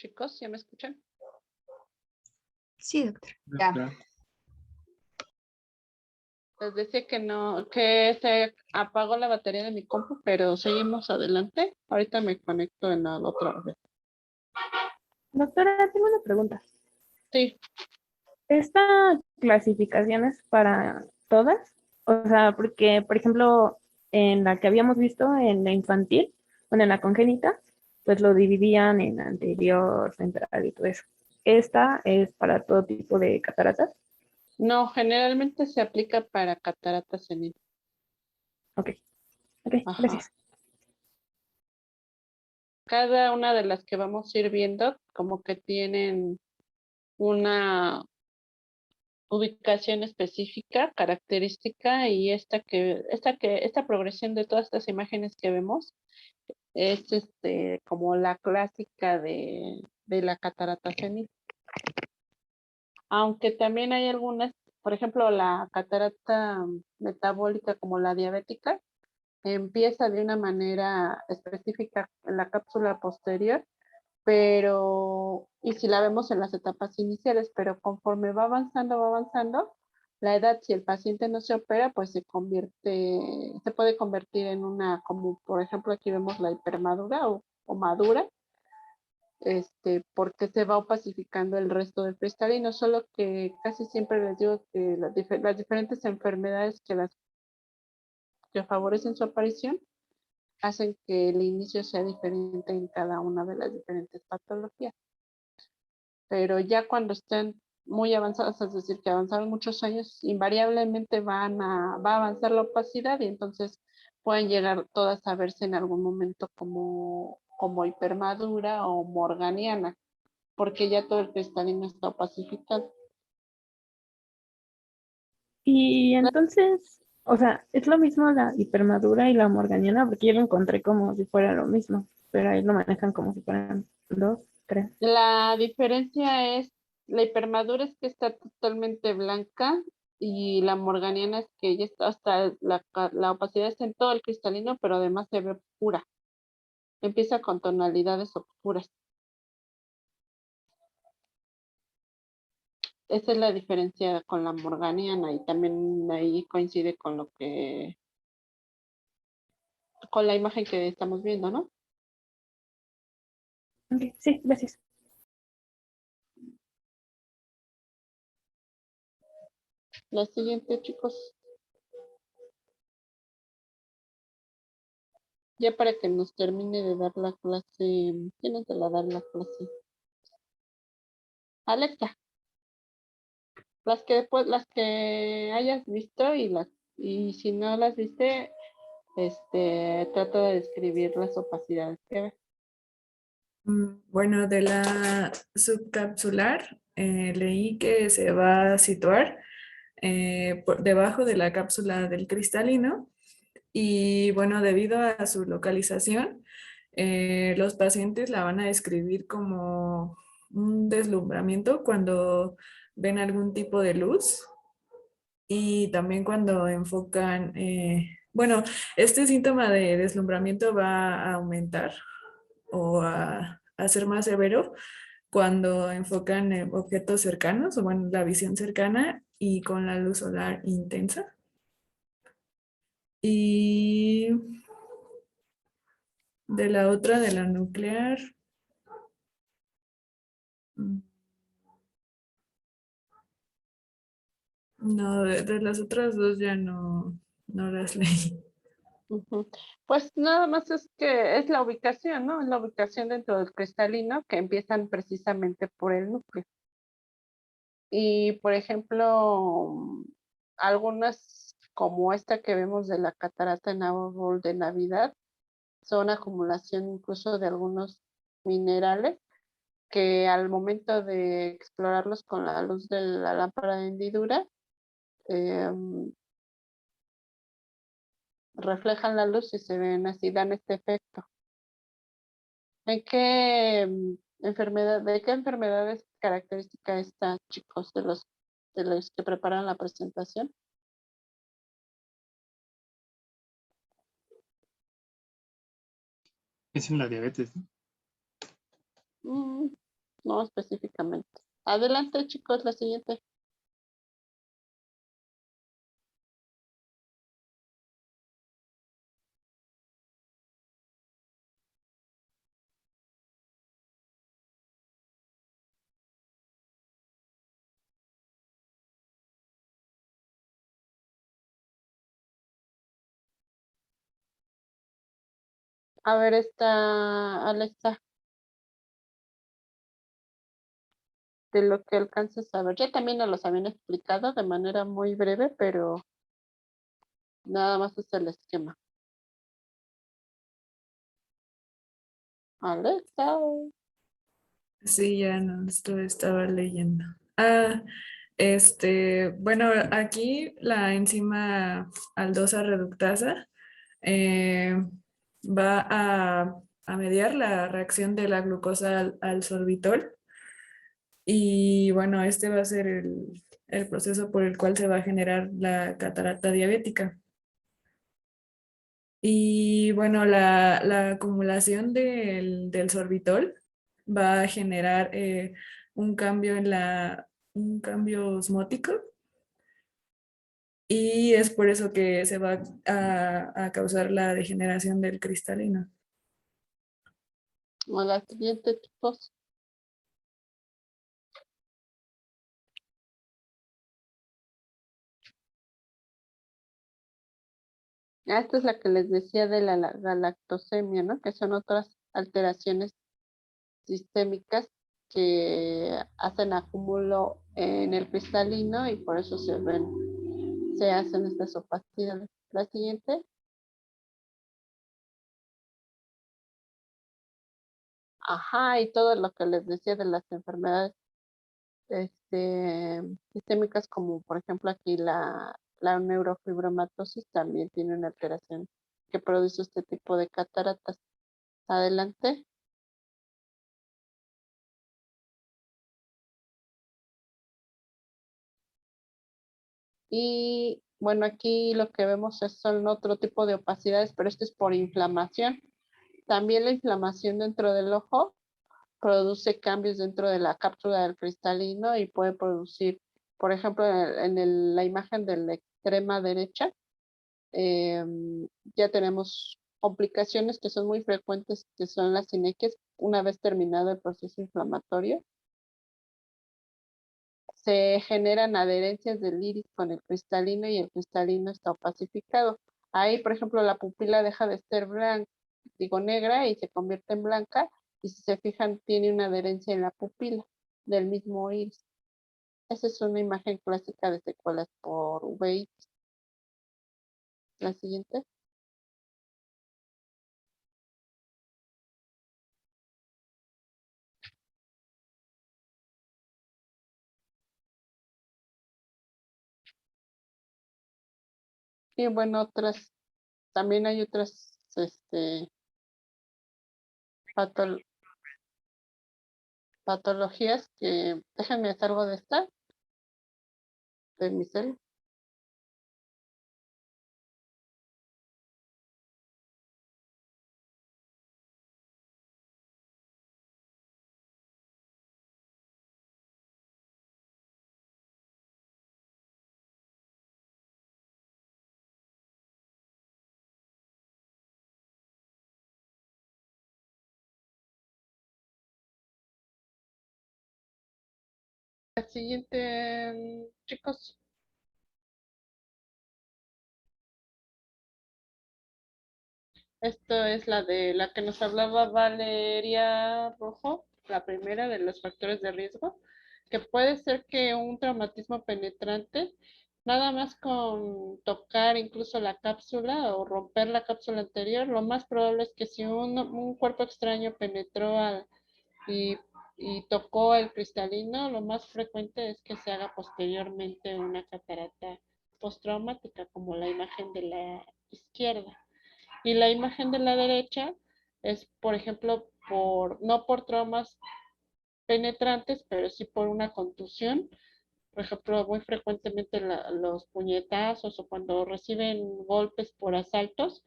Chicos, ¿ya me escuchan? Sí, doctor. Ya. Les decía que se apagó la batería de mi compu, pero seguimos adelante. Ahorita me conecto en la otra vez. Doctora, tengo una pregunta. Sí. ¿Esta clasificación es para todas? O sea, porque, por ejemplo, en la que habíamos visto, en la infantil, bueno, en la congénita, pues lo dividían en anterior, central y todo eso. ¿Esta es para todo tipo de cataratas? No, generalmente se aplica para cataratas senil. Ok, Ajá. gracias. cada una de las que vamos a ir viendo como que tienen una ubicación específica, característica, y esta progresión de todas estas imágenes que vemos es como la clásica de la catarata senil. Aunque también hay algunas, por ejemplo, la catarata metabólica como la diabética, empieza de una manera específica en la cápsula posterior, pero, y si la vemos en las etapas iniciales, pero conforme va avanzando, la edad, si el paciente no se opera, pues se puede convertir en una, como por ejemplo aquí vemos la hipermadura o madura, porque se va opacificando el resto del cristalino, solo que casi siempre les digo que las diferentes enfermedades que favorecen su aparición hacen que el inicio sea diferente en cada una de las diferentes patologías. Pero ya cuando estén muy avanzadas, es decir, que avanzaron muchos años, invariablemente va a avanzar la opacidad y entonces pueden llegar todas a verse en algún momento como hipermadura o morganiana, porque ya todo el cristalino está opacificado. Y entonces, o sea, es lo mismo la hipermadura y la morganiana, porque yo lo encontré como si fuera lo mismo, pero ahí lo manejan como si fueran dos, tres. La diferencia es, la hipermadura es que está totalmente blanca y la morganiana es que ella está hasta la opacidad está en todo el cristalino, pero además se ve pura. Empieza con tonalidades oscuras. Esa es la diferencia con la morganiana y también ahí coincide con la imagen que estamos viendo, ¿no? Ok, sí, gracias. La siguiente, chicos. Ya para que nos termine de dar la clase, ¿quién nos va a dar la clase? Alexa, las que hayas visto y si no las viste, trata de describir las opacidades que ves. Bueno, de la subcapsular, leí que se va a situar por debajo de la cápsula del cristalino y bueno, debido a su localización, los pacientes la van a describir como un deslumbramiento cuando ven algún tipo de luz y también cuando enfocan, bueno, este síntoma de deslumbramiento va a aumentar o a ser más severo cuando enfocan en objetos cercanos o bueno, la visión cercana y con la luz solar intensa. Y de la otra, de la nuclear, no, de las otras dos ya no las leí. Ujú. Pues nada más es que es la ubicación, ¿no? Es la ubicación dentro del cristalino que empiezan precisamente por el núcleo. Y por ejemplo, algunas como esta que vemos de la catarata en árbol de Navidad son acumulación incluso de algunos minerales que al momento de explorarlos con la luz de la lámpara de hendidura, reflejan la luz y se ven así, dan este efecto. ¿En qué de qué enfermedades característica está, chicos, de los que preparan la presentación? Es en la diabetes, ¿no? No específicamente. Adelante, chicos, la siguiente. A ver, esta Alexa, de lo que alcances a ver. Ya también nos los habían explicado de manera muy breve, pero nada más es el esquema. Alexa. Sí, ya no, esto estaba leyendo. Bueno, aquí la enzima aldosa reductasa va a mediar la reacción de la glucosa al sorbitol y bueno, este va a ser el proceso por el cual se va a generar la catarata diabética. Y bueno, la acumulación del sorbitol va a generar un cambio un cambio osmótico y es por eso que se va a causar la degeneración del cristalino. A la siguiente, chicos. Esta es la que les decía de la galactosemia, ¿no? Que son otras alteraciones sistémicas que hacen acúmulo en el cristalino y por eso se hacen estas opacidades. La siguiente. Ajá, y todo lo que les decía de las enfermedades sistémicas, como por ejemplo aquí la neurofibromatosis también tiene una alteración que produce este tipo de cataratas. Adelante. Y bueno, aquí lo que vemos son otro tipo de opacidades, pero esto es por inflamación. También la inflamación dentro del ojo produce cambios dentro de la cápsula del cristalino y puede producir, por ejemplo, la imagen de la extrema derecha, ya tenemos complicaciones que son muy frecuentes, que son las sinequias una vez terminado el proceso inflamatorio. Se generan adherencias del iris con el cristalino y el cristalino está opacificado. Ahí, por ejemplo, la pupila deja de ser negra y se convierte en blanca. Y si se fijan, tiene una adherencia en la pupila del mismo iris. Esa es una imagen clásica de secuelas por uveitis. La siguiente. Y bueno, también hay otras patologías que, déjenme hacer algo de esta, de mi cel. La siguiente, chicos. Esto es la de la que nos hablaba Valeria Rojo, la primera de los factores de riesgo, que puede ser que un traumatismo penetrante, nada más con tocar incluso la cápsula o romper la cápsula anterior, lo más probable es que si un cuerpo extraño penetró y, y tocó el cristalino, lo más frecuente es que se haga posteriormente una catarata postraumática, como la imagen de la izquierda. Y la imagen de la derecha es, por ejemplo, no por traumas penetrantes, pero sí por una contusión. Por ejemplo, muy frecuentemente los puñetazos o cuando reciben golpes por asaltos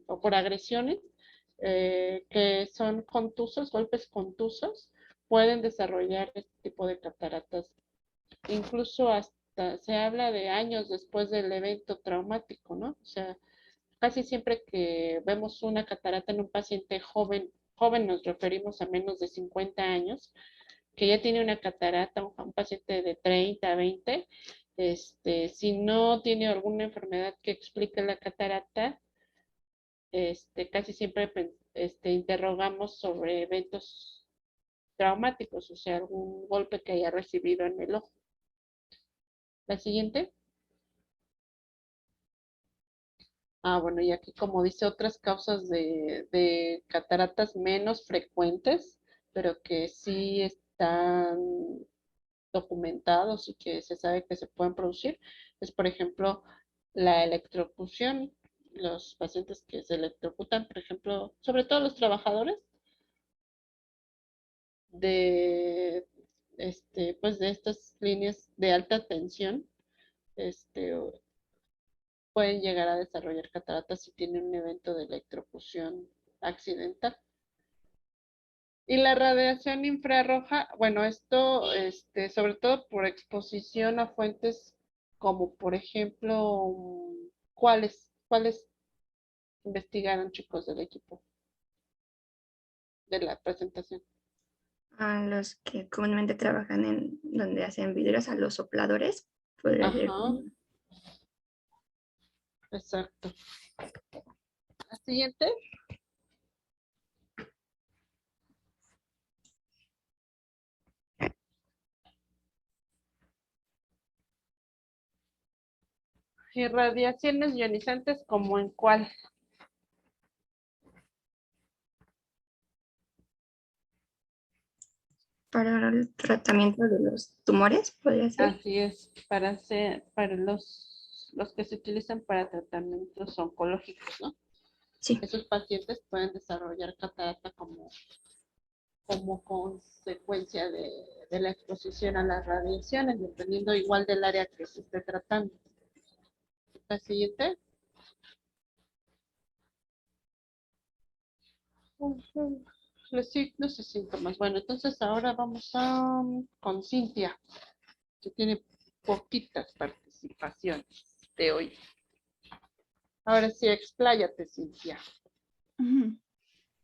o por agresiones, que son contusos, golpes contusos, pueden desarrollar este tipo de cataratas. Incluso hasta se habla de años después del evento traumático, ¿no? O sea, casi siempre que vemos una catarata en un paciente joven, joven nos referimos a menos de 50 años, que ya tiene una catarata, un paciente de 30 a 20, si no tiene alguna enfermedad que explique la catarata, casi siempre interrogamos sobre eventos traumáticos, o sea, algún golpe que haya recibido en el ojo. La siguiente. Bueno, y aquí como dice otras causas de cataratas menos frecuentes, pero que sí están documentados y que se sabe que se pueden producir, es por ejemplo la electrocución, los pacientes que se electrocutan, por ejemplo, sobre todo los trabajadores de pues de estas líneas de alta tensión, pueden llegar a desarrollar cataratas si tienen un evento de electrocución accidental. Y la radiación infrarroja, bueno, esto, sobre todo por exposición a fuentes como, por ejemplo, ¿cuáles investigaron, chicos, del equipo de la presentación? A los que comúnmente trabajan en donde hacen vidrios, a los sopladores, podría ser. Ajá, exacto. La siguiente. ¿Y radiaciones ionizantes como en cuál? Para el tratamiento de los tumores, podría ser. Así es, para los que se utilizan para tratamientos oncológicos, ¿no? Sí. Esos pacientes pueden desarrollar catarata como consecuencia de la exposición a las radiaciones, dependiendo igual del área que se esté tratando. La siguiente. Los signos y síntomas. Bueno, entonces ahora vamos con Cintia, que tiene poquitas participaciones de hoy. Ahora sí, expláyate, Cintia.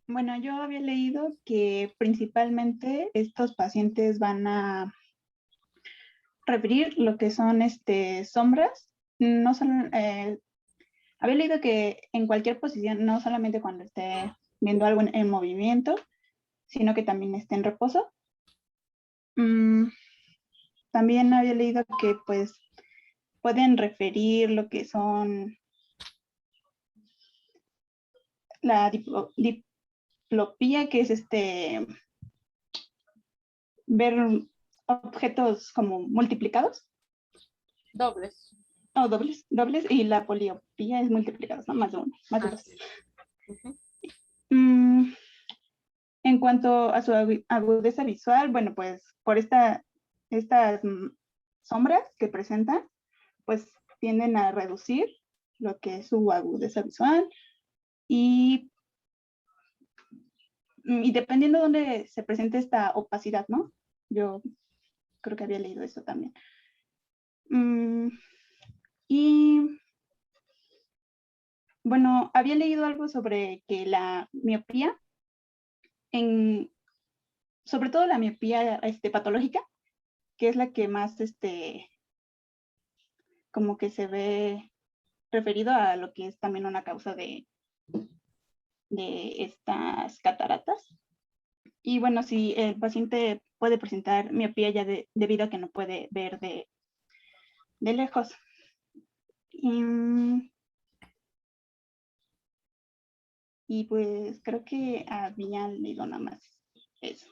Bueno, yo había leído que principalmente estos pacientes van a referir lo que son sombras. No son, había leído que en cualquier posición, no solamente cuando esté viendo algo en movimiento, sino que también esté en reposo. También había leído que pues pueden referir lo que son la diplopía, que es ver objetos como multiplicados. Dobles. Dobles, y la poliopía es multiplicados, ¿no? Más de uno, más de dos. En cuanto a su agudeza visual, bueno, pues por estas sombras que presentan, pues tienden a reducir lo que es su agudeza visual y dependiendo de dónde se presente esta opacidad, ¿no? Yo creo que había leído eso también. Y bueno, había leído algo sobre que la miopía, sobre todo la miopía patológica, que es la que más como que se ve referido a lo que es también una causa de estas cataratas. Y bueno, si el paciente puede presentar miopía ya debido a que no puede ver de lejos. Y pues creo que habían leído nada más eso.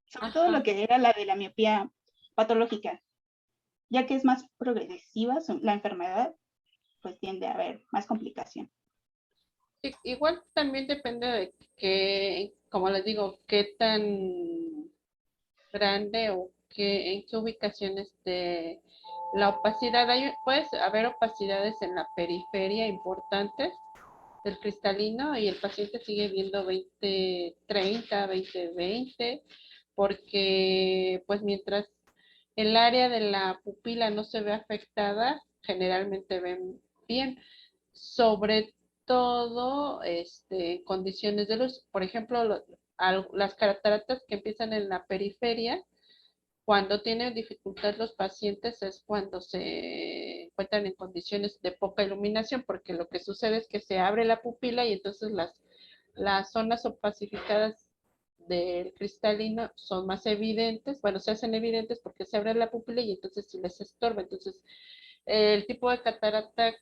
Sobre todo lo que era la de la miopía patológica, ya que es más progresiva la enfermedad, pues tiende a haber más complicación. Igual también depende de que, como les digo, qué tan grande o en qué ubicación esté la opacidad. Puede haber opacidades en la periferia importantes del cristalino y el paciente sigue viendo 20/30, 20/20, porque pues mientras el área de la pupila no se ve afectada, generalmente ven bien, sobre todo condiciones de luz. Por ejemplo, las cataratas que empiezan en la periferia, cuando tienen dificultad los pacientes es cuando se encuentran en condiciones de poca iluminación, porque lo que sucede es que se abre la pupila y entonces las zonas opacificadas del cristalino son más evidentes, bueno, se hacen evidentes porque se abre la pupila y entonces si les estorba. Entonces, el tipo de catarata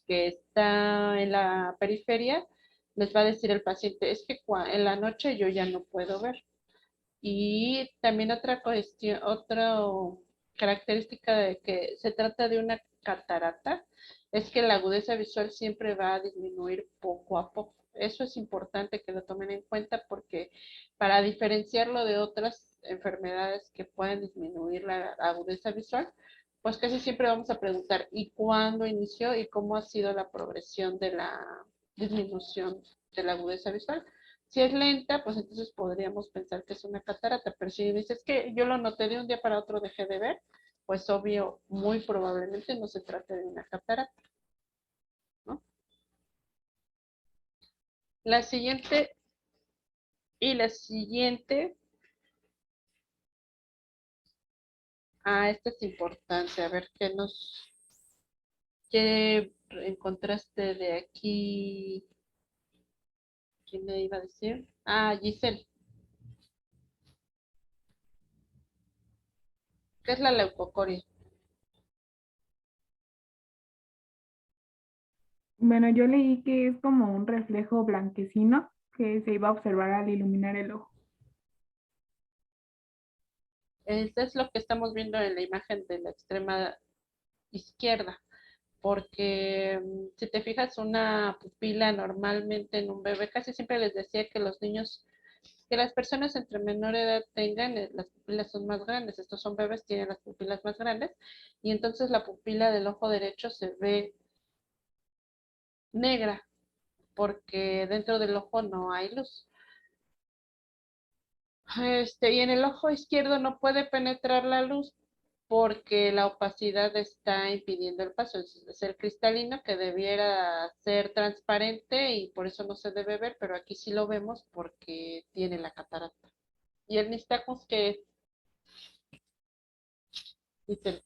que está en la periferia, les va a decir el paciente, es que en la noche yo ya no puedo ver. Y también otra cuestión, otra característica de que se trata de una catarata es que la agudeza visual siempre va a disminuir poco a poco. Eso es importante que lo tomen en cuenta porque para diferenciarlo de otras enfermedades que pueden disminuir la agudeza visual, pues casi siempre vamos a preguntar ¿y cuándo inició y cómo ha sido la progresión de la disminución de la agudeza visual? Si es lenta, pues entonces podríamos pensar que es una catarata, pero si dices que yo lo noté de un día para otro, dejé de ver, pues obvio, muy probablemente no se trata de una catarata, ¿no? La siguiente esta es importante, a ver qué encontraste de aquí. ¿Quién me iba a decir? Giselle. ¿Qué es la leucocoria? Bueno, yo leí que es como un reflejo blanquecino que se iba a observar al iluminar el ojo. Esto es lo que estamos viendo en la imagen de la extrema izquierda, porque si te fijas una pupila normalmente en un bebé, casi siempre les decía que los niños, que las personas entre menor edad tengan, las pupilas son más grandes, estos son bebés, tienen las pupilas más grandes, y entonces la pupila del ojo derecho se ve negra, porque dentro del ojo no hay luz. Y en el ojo izquierdo no puede penetrar la luz porque la opacidad está impidiendo el paso. Es el cristalino que debiera ser transparente y por eso no se debe ver, pero aquí sí lo vemos porque tiene la catarata. Y el nistagmus que dice,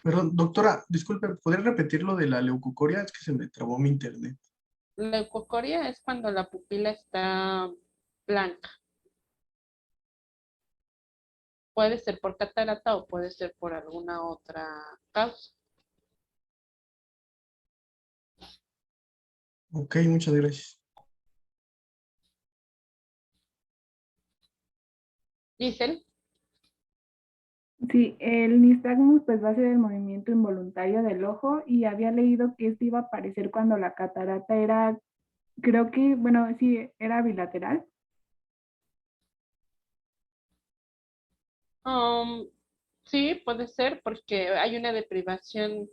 Perdón, doctora, disculpe, ¿podría repetir lo de la leucocoria? Es que se me trabó mi internet. la leucocoria es cuando la pupila está blanca. Puede ser por catarata o puede ser por alguna otra causa. Ok, muchas gracias. Giselle. Sí, el nistagmus pues va a ser el movimiento involuntario del ojo y había leído que esto iba a aparecer cuando la catarata era, creo que, bueno, sí, era bilateral. Sí, puede ser porque hay una deprivación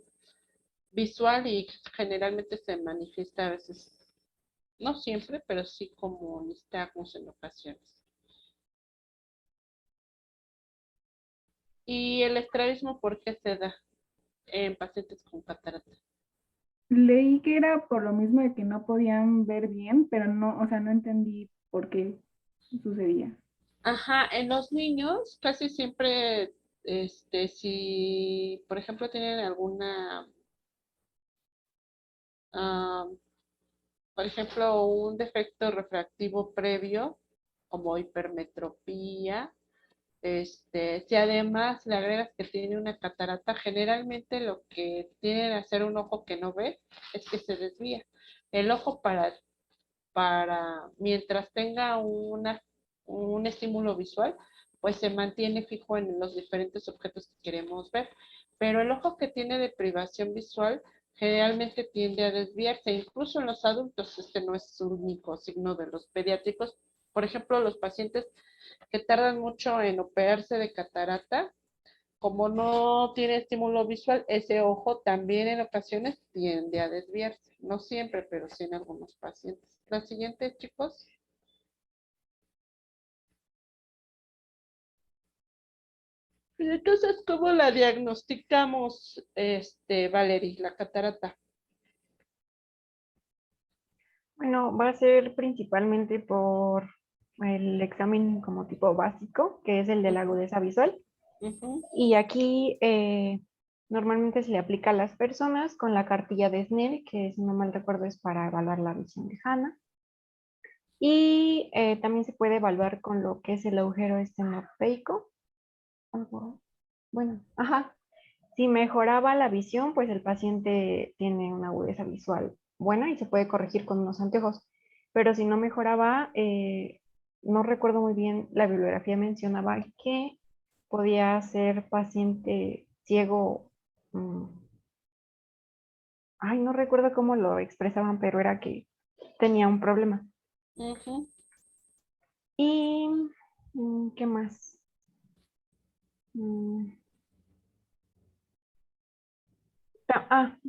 visual y generalmente se manifiesta a veces, no siempre, pero sí como nistagmus en ocasiones. ¿Y el estrabismo por qué se da en pacientes con catarata? Leí que era por lo mismo de que no podían ver bien, pero no, o sea, no entendí por qué sucedía. Ajá, en los niños casi siempre, si por ejemplo tienen alguna, ah, por ejemplo, un defecto refractivo previo, como hipermetropía, si además le agregas que tiene una catarata, generalmente lo que tiene a hacer un ojo que no ve es que se desvía. El ojo mientras tenga un estímulo visual, pues se mantiene fijo en los diferentes objetos que queremos ver. Pero el ojo que tiene deprivación visual generalmente tiende a desviarse, incluso en los adultos. Este no es su único signo de los pediátricos. Por ejemplo, los pacientes que tardan mucho en operarse de catarata, como no tiene estímulo visual, ese ojo también en ocasiones tiende a desviarse. No siempre, pero sí en algunos pacientes. La siguiente, chicos. Entonces, ¿cómo la diagnosticamos, Valerie, la catarata? Bueno, va a ser principalmente por el examen como tipo básico, que es el de la agudeza visual. Y aquí normalmente se le aplica a las personas con la cartilla de Snell, que si no mal recuerdo es para evaluar la visión lejana. Y también se puede evaluar con lo que es el agujero estenopeico. Bueno, ajá. Si mejoraba la visión, pues el paciente tiene una agudeza visual buena y se puede corregir con unos anteojos. Pero si no mejoraba, no recuerdo muy bien, la bibliografía mencionaba que podía ser paciente ciego. Ay, no recuerdo cómo lo expresaban, pero era que tenía un problema. Y, ¿qué más?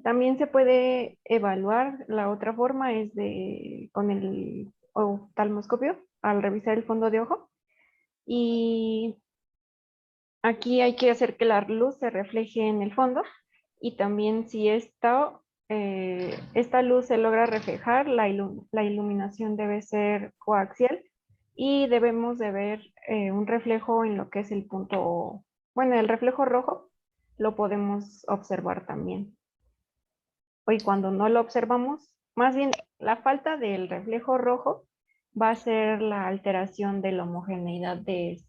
También se puede evaluar, la otra forma es con el oftalmoscopio, al revisar el fondo de ojo. Y aquí hay que hacer que la luz se refleje en el fondo y también si esta luz se logra reflejar, la iluminación debe ser coaxial y debemos de ver un reflejo en lo que es el punto, bueno, el reflejo rojo lo podemos observar también. Y cuando no lo observamos, más bien la falta del reflejo rojo va a ser la alteración de la homogeneidad del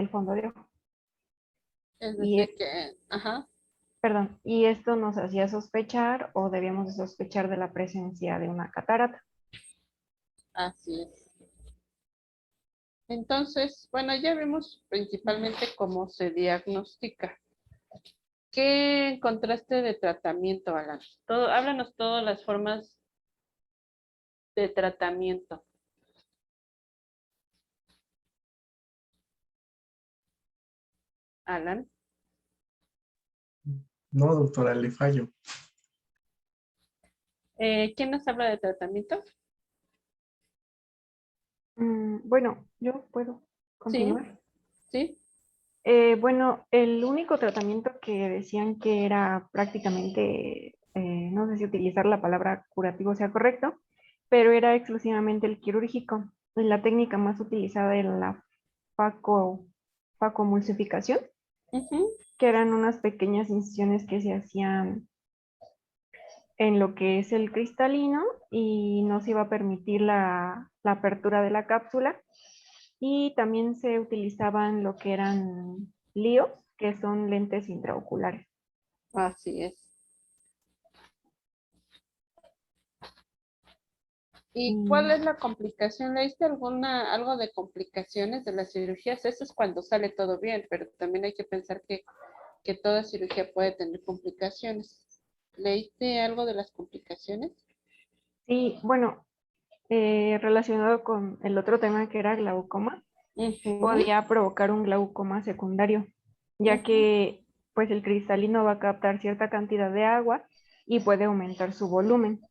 fondo de ojo. Es Y decir que, ajá. Perdón, y esto nos hacía sospechar o debíamos de sospechar de la presencia de una catarata. Así es. Entonces, bueno, ya vimos principalmente cómo se diagnostica. ¿Qué encontraste de tratamiento, Alan? Háblanos todas las formas de tratamiento. Alan. No, doctora, le fallo. ¿Quién nos habla de tratamiento? Bueno, yo puedo continuar. Sí. Bueno, el único tratamiento que decían que era prácticamente, no sé si utilizar la palabra curativo sea correcto, pero era exclusivamente el quirúrgico. La técnica más utilizada era la facomulsificación, que eran unas pequeñas incisiones que se hacían en lo que es el cristalino y no se iba a permitir la apertura de la cápsula. Y también se utilizaban lo que eran líos, que son lentes intraoculares. Así es. ¿Y cuál es la complicación? ¿Leíste algo de complicaciones de las cirugías? Eso es cuando sale todo bien, pero también hay que pensar que toda cirugía puede tener complicaciones. ¿Leíste algo de las complicaciones? Sí, bueno, relacionado con el otro tema que era glaucoma, podía provocar un glaucoma secundario, ya que pues el cristalino va a captar cierta cantidad de agua y puede aumentar su volumen,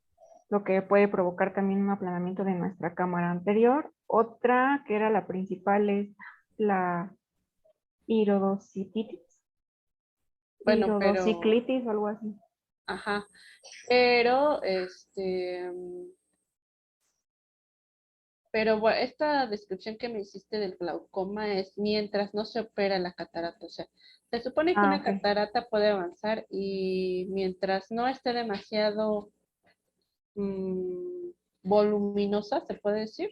lo que puede provocar también un aplanamiento de nuestra cámara anterior. Otra, que era la principal, es la iridociclitis. Bueno, Iridociclitis o algo así. Ajá, pero bueno, esta descripción que me hiciste del glaucoma es mientras no se opera la catarata. O sea, se supone que una catarata puede avanzar y mientras no esté demasiado voluminosa, se puede decir,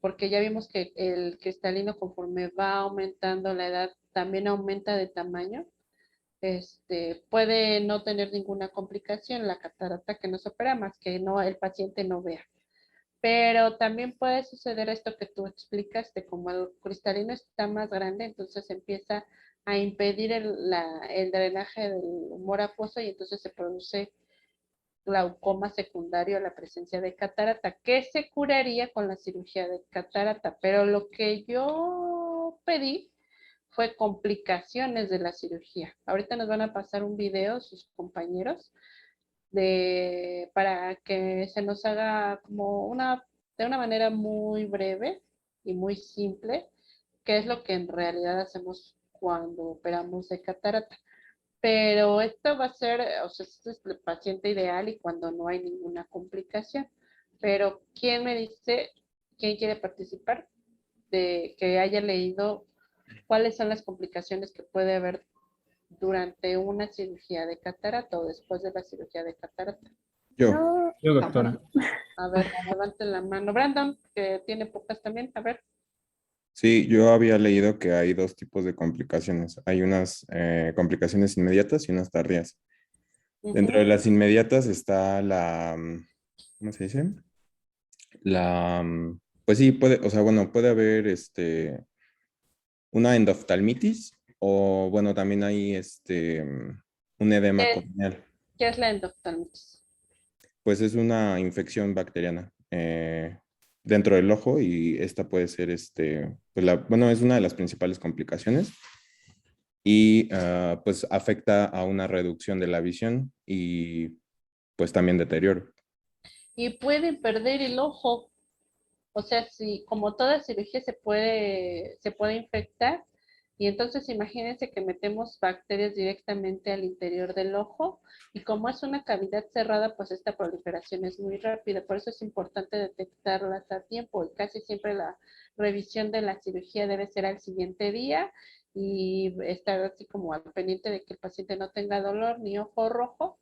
porque ya vimos que el cristalino conforme va aumentando la edad, también aumenta de tamaño. Puede no tener ninguna complicación la catarata que no se opera más que el paciente no vea. Pero también puede suceder esto que tú explicaste, como el cristalino está más grande, entonces empieza a impedir el drenaje del humor acuoso y entonces se produce glaucoma secundario a la presencia de catarata, que se curaría con la cirugía de catarata. Pero lo que yo pedí fue complicaciones de la cirugía. Ahorita nos van a pasar un video sus compañeros para que se nos haga como de una manera muy breve y muy simple, qué es lo que en realidad hacemos cuando operamos de catarata. Pero esto va a ser, o sea, este es el paciente ideal y cuando no hay ninguna complicación. Pero, ¿quién me dice, quién quiere participar de que haya leído cuáles son las complicaciones que puede haber durante una cirugía de catarata o después de la cirugía de catarata? Yo, doctora. A ver, levanten la mano. Brandon, que tiene pocas también, a ver. Sí, yo había leído que hay dos tipos de complicaciones. Hay unas complicaciones inmediatas y unas tardías. Dentro de las inmediatas está ¿cómo se dice? Pues sí, puede, o sea, bueno, puede haber una endoftalmitis o, bueno, también hay un edema ¿Qué, corneal. qué es la endoftalmitis? Pues es una infección bacteriana dentro del ojo y esta puede ser, pues bueno, es una de las principales complicaciones y pues afecta a una reducción de la visión y pues también deterioro. Y pueden perder el ojo. O sea, si como toda cirugía se puede infectar, y entonces imagínense que metemos bacterias directamente al interior del ojo, y como es una cavidad cerrada, pues esta proliferación es muy rápida. Por eso es importante detectarlas a tiempo, y casi siempre la revisión de la cirugía debe ser al siguiente día, y estar así como al pendiente de que el paciente no tenga dolor ni ojo rojo,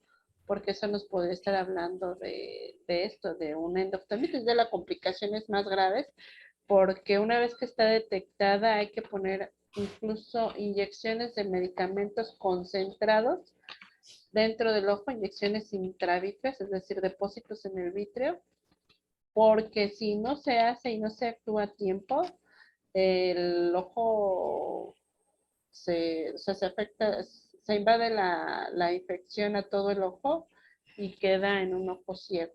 porque eso nos puede estar hablando de esto, de una endoftalmitis, de las complicaciones más graves, porque una vez que está detectada hay que poner incluso inyecciones de medicamentos concentrados dentro del ojo, inyecciones intravítreas, es decir, depósitos en el vítreo, porque si no se hace y no se actúa a tiempo, el ojo o sea, se afecta, se invade la infección a todo el ojo y queda en un ojo ciego.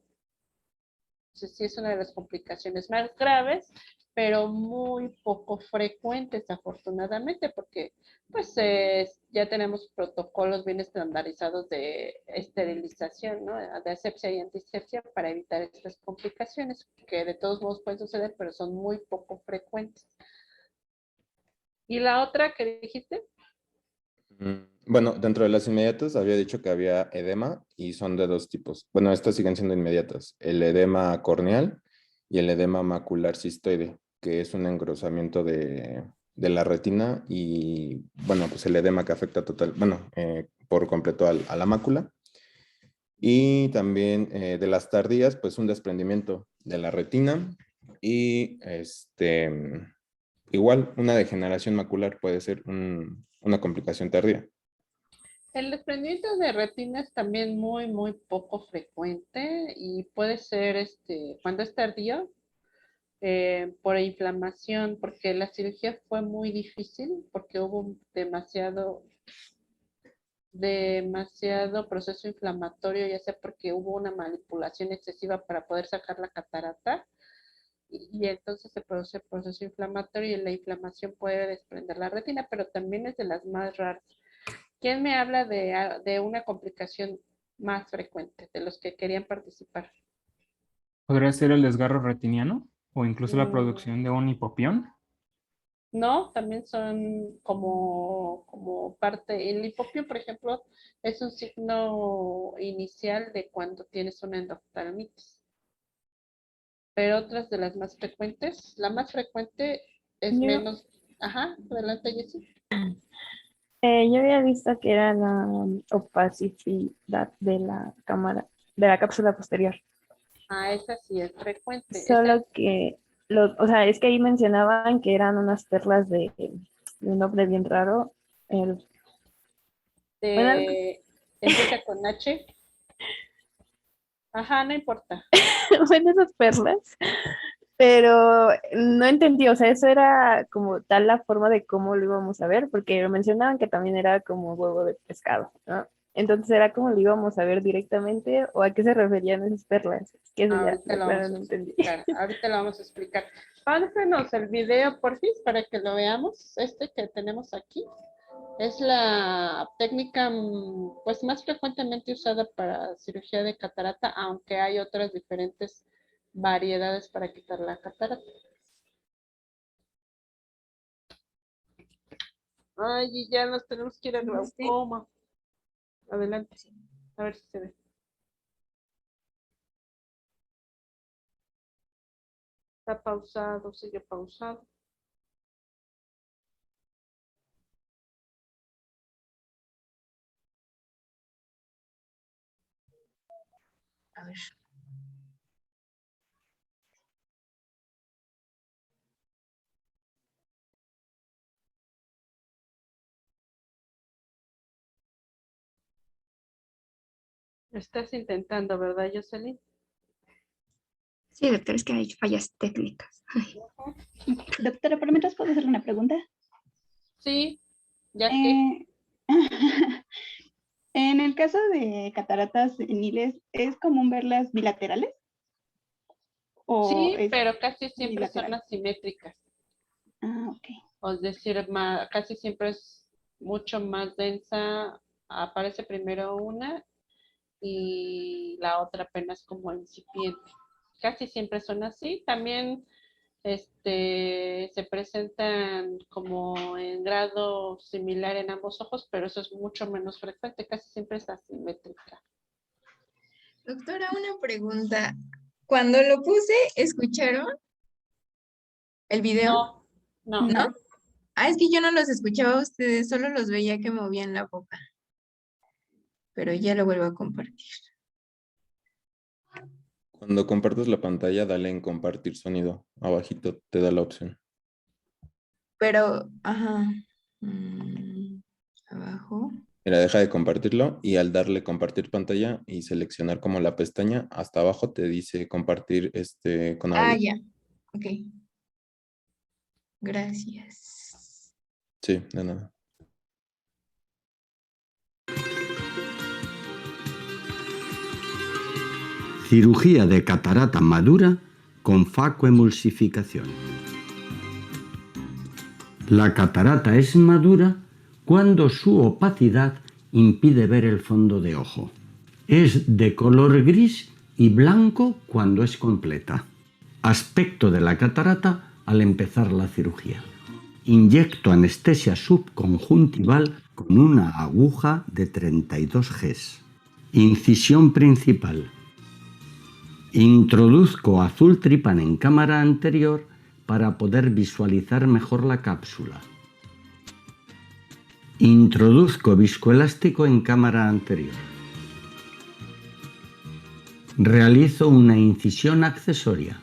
Entonces, sí es una de las complicaciones más graves, pero muy poco frecuentes, afortunadamente, porque pues ya tenemos protocolos bien estandarizados de esterilización, ¿no? De asepsia y antisepsia para evitar estas complicaciones, que de todos modos pueden suceder, pero son muy poco frecuentes. ¿Y la otra que dijiste? Bueno, dentro de las inmediatas había dicho que había edema y son de dos tipos. Bueno, estas siguen siendo inmediatas. El edema corneal y el edema macular cistoide, que es un engrosamiento de la retina y, bueno, pues el edema que afecta por completo a la mácula. Y también de las tardías, pues un desprendimiento de la retina y igual una degeneración macular puede ser una complicación tardía. El desprendimiento de retina es también muy poco frecuente y puede ser cuando es tardío por inflamación, porque la cirugía fue muy difícil, porque hubo demasiado proceso inflamatorio, ya sea porque hubo una manipulación excesiva para poder sacar la catarata, y entonces se produce el proceso inflamatorio y la inflamación puede desprender la retina, pero también es de las más raras. ¿Quién me habla de una complicación más frecuente de los que querían participar? ¿Podría ser el desgarro retiniano o incluso la Mm, producción de un hipopión? no, también son como parte. El hipopio, por ejemplo, es un signo inicial de cuando tienes una endoftalmitis. Pero otras de las más frecuentes, la más frecuente es Yo, menos. Ajá, adelante, Jessie. yo había visto que era la opacidad de la cámara, de la cápsula posterior. Ah, esa sí es frecuente. Esa Solo que, o sea, es que ahí mencionaban que eran unas perlas de un nombre bien raro. Bueno, empieza con H. Ajá, no importa. bueno, esas perlas, pero no entendí, o sea, eso era como tal la forma de cómo lo íbamos a ver, porque mencionaban que también era como huevo de pescado, ¿no? Entonces era como lo íbamos a ver directamente o a qué se referían esas perlas. Es que eso ya, Ahorita de lo plano vamos a no entendí. explicar. Ahorita lo vamos a explicar. Pásenos el video, porfis, para que lo veamos. Que tenemos aquí es la técnica pues más frecuentemente usada para cirugía de catarata, aunque hay otras diferentes variedades para quitar la catarata. Ay, y ya nos tenemos que ir a glaucoma. Adelante. A ver si se ve. Está pausado, sigue pausado. A ver. Estás intentando, ¿verdad, Jocelyn? Sí, doctor, es que hay fallas técnicas. Doctora, ¿por mientras puedo hacerle una pregunta? Sí, ya que. En el caso de cataratas seniles, ¿es común verlas bilaterales? ¿O Sí, es pero casi siempre son unilateral? asimétricas. Ah, ok. Es decir, casi siempre es mucho más densa. Aparece primero una y la otra apenas como incipiente. Casi siempre son así. También se presentan como en grado similar en ambos ojos, pero eso es mucho menos frecuente. Casi siempre es asimétrica. Doctora, una pregunta. Cuando lo puse, ¿escucharon el video? No, no. ¿No? Ah, es que yo no los escuchaba a ustedes, solo los veía que movían la boca. Pero ya lo vuelvo a compartir. Cuando compartes la pantalla, dale en compartir sonido. Abajito te da la opción. Pero, ajá. Abajo. Mira, deja de compartirlo y al darle compartir pantalla y seleccionar como la pestaña, hasta abajo te dice compartir con Ah, audio. ya. Ok. Gracias. Sí, de nada. Cirugía de catarata madura con facoemulsificación. La catarata es madura cuando su opacidad impide ver el fondo de ojo. Es de color gris y blanco cuando es completa. Aspecto de la catarata al empezar la cirugía. Inyecto anestesia subconjuntival con una aguja de 32 Gs. Incisión principal. Introduzco azul tripán en cámara anterior para poder visualizar mejor la cápsula. Introduzco viscoelástico en cámara anterior. Realizo una incisión accesoria.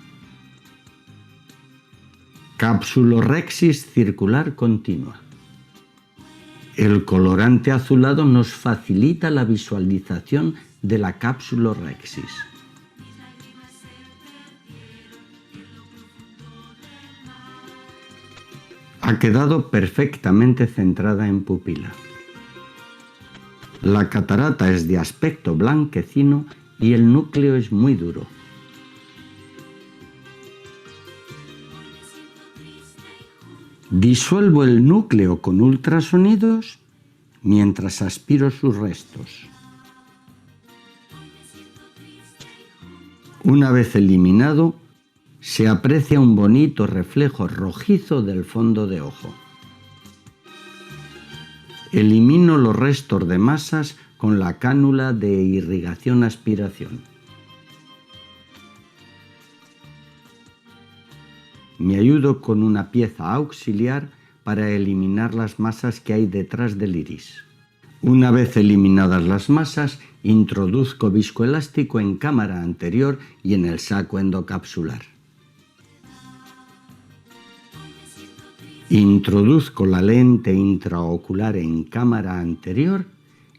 Capsulorhexis circular continua. El colorante azulado nos facilita la visualización de la capsulorhexis. Ha quedado perfectamente centrada en pupila. La catarata es de aspecto blanquecino y el núcleo es muy duro. Disuelvo el núcleo con ultrasonidos mientras aspiro sus restos. Una vez eliminado, se aprecia un bonito reflejo rojizo del fondo de ojo. Elimino los restos de masas con la cánula de irrigación-aspiración. Me ayudo con una pieza auxiliar para eliminar las masas que hay detrás del iris. Una vez eliminadas las masas, introduzco viscoelástico en cámara anterior y en el saco endocapsular. Introduzco la lente intraocular en cámara anterior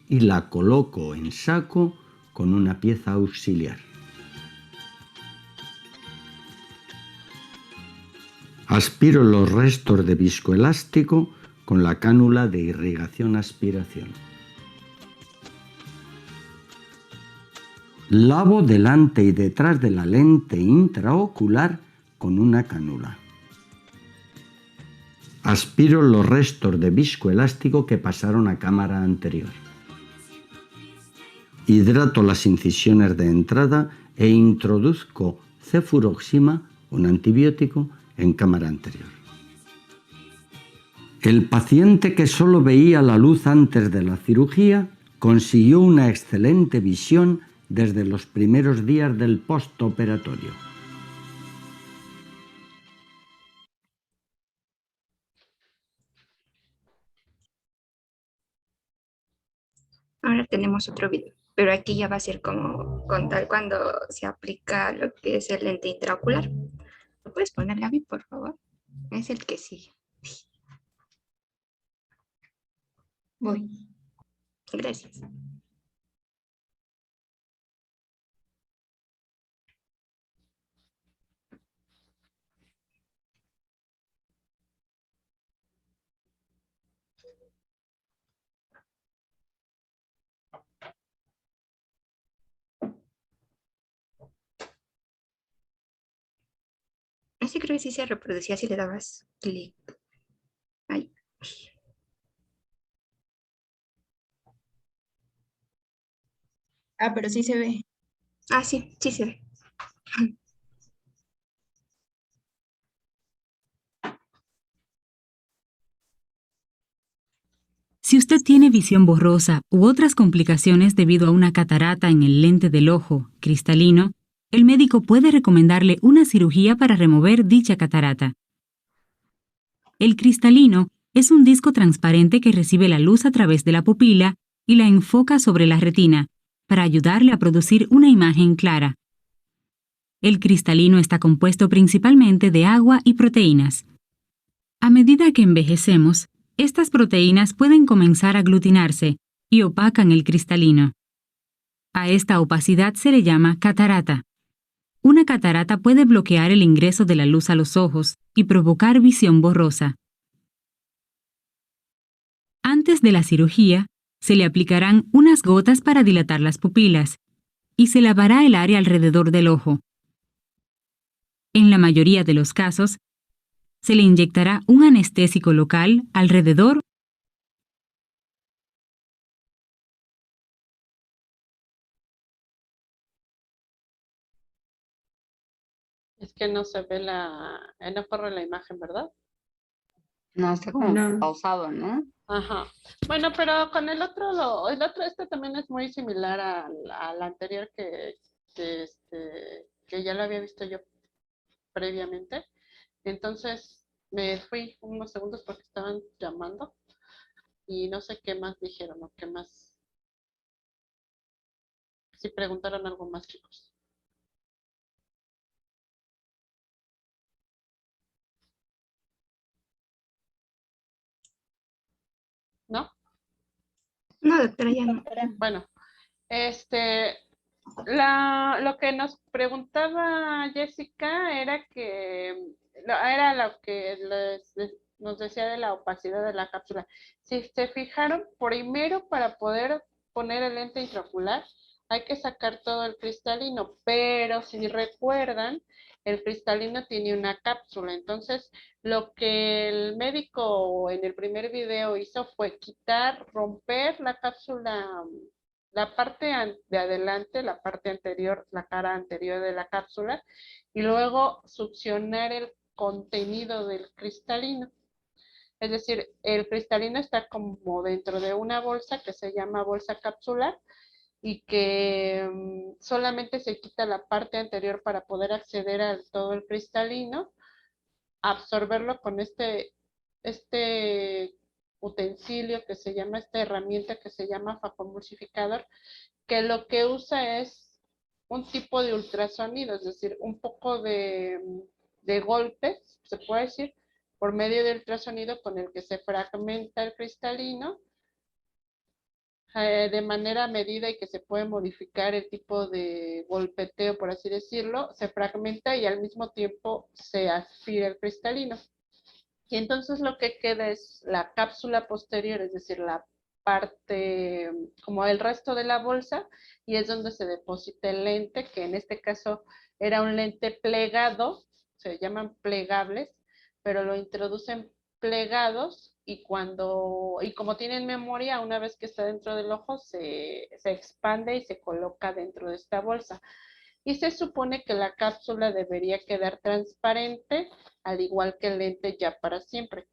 y la coloco en saco con una pieza auxiliar. Aspiro los restos de viscoelástico con la cánula de irrigación-aspiración. Lavo delante y detrás de la lente intraocular con una cánula. Aspiro los restos de viscoelástico que pasaron a cámara anterior. Hidrato las incisiones de entrada e introduzco cefuroxima, un antibiótico, en cámara anterior. El paciente que solo veía la luz antes de la cirugía consiguió una excelente visión desde los primeros días del postoperatorio. Ahora tenemos otro video, pero aquí ya va a ser como contar cuando se aplica lo que es el lente intraocular. ¿Lo puedes poner, Gaby, por favor? Es el que sigue. Voy. Gracias. Ese creo que sí se reproducía si le dabas clic. Ahí. Ah, pero sí se ve. Ah, sí, sí se ve. Si usted tiene visión borrosa u otras complicaciones debido a una catarata en el lente del ojo cristalino, el médico puede recomendarle una cirugía para remover dicha catarata. El cristalino es un disco transparente que recibe la luz a través de la pupila y la enfoca sobre la retina, para ayudarle a producir una imagen clara. El cristalino está compuesto principalmente de agua y proteínas. A medida que envejecemos, estas proteínas pueden comenzar a aglutinarse y opacan el cristalino. A esta opacidad se le llama catarata. Una catarata puede bloquear el ingreso de la luz a los ojos y provocar visión borrosa. Antes de la cirugía, se le aplicarán unas gotas para dilatar las pupilas y se lavará el área alrededor del ojo. En la mayoría de los casos, se le inyectará un anestésico local alrededor . Es que no se ve no corre la imagen, ¿verdad? No, está como pausado, ¿no? Ajá. Bueno, pero con el otro, este también es muy similar al anterior que ya lo había visto yo previamente. Entonces me fui unos segundos porque estaban llamando y no sé qué más dijeron o qué más. Si preguntaron algo más, chicos. ¿No? No, doctora, ya no. Bueno, lo que nos preguntaba Jessica era era lo que nos decía de la opacidad de la cápsula. Si se fijaron, primero para poder poner el lente intraocular hay que sacar todo el cristalino, pero si recuerdan, el cristalino tiene una cápsula. Entonces, lo que el médico en el primer video hizo fue romper la cápsula, la parte de adelante, la parte anterior, la cara anterior de la cápsula, y luego succionar el contenido del cristalino. Es decir, el cristalino está como dentro de una bolsa que se llama bolsa capsular y que solamente se quita la parte anterior para poder acceder a todo el cristalino, absorberlo con este utensilio que se llama, esta herramienta que se llama facoemulsificador, que lo que usa es un tipo de ultrasonido, es decir, un poco de golpes, se puede decir, por medio del ultrasonido con el que se fragmenta el cristalino de manera medida y que se puede modificar el tipo de golpeteo, por así decirlo, se fragmenta y al mismo tiempo se aspira el cristalino. Y entonces lo que queda es la cápsula posterior, es decir, la parte como el resto de la bolsa, y es donde se deposita el lente, que en este caso era un lente plegado, se llaman plegables, pero lo introducen plegados y como tienen memoria, una vez que está dentro del ojo, se expande y se coloca dentro de esta bolsa. Y se supone que la cápsula debería quedar transparente, al igual que el lente ya para siempre.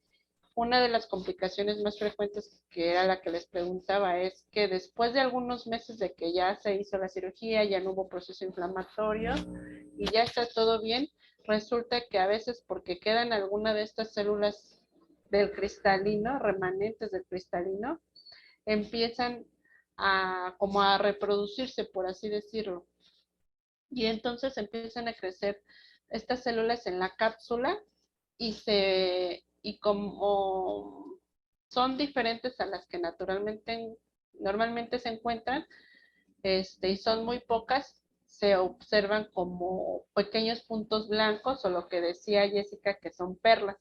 Una de las complicaciones más frecuentes, que era la que les preguntaba, es que después de algunos meses de que ya se hizo la cirugía, ya no hubo proceso inflamatorio y ya está todo bien, resulta que a veces porque quedan alguna de estas células del cristalino, remanentes del cristalino, empiezan como a reproducirse, por así decirlo. Y entonces empiezan a crecer estas células en la cápsula y como son diferentes a las que normalmente se encuentran, y son muy pocas, se observan como pequeños puntos blancos, o lo que decía Jessica, que son perlas.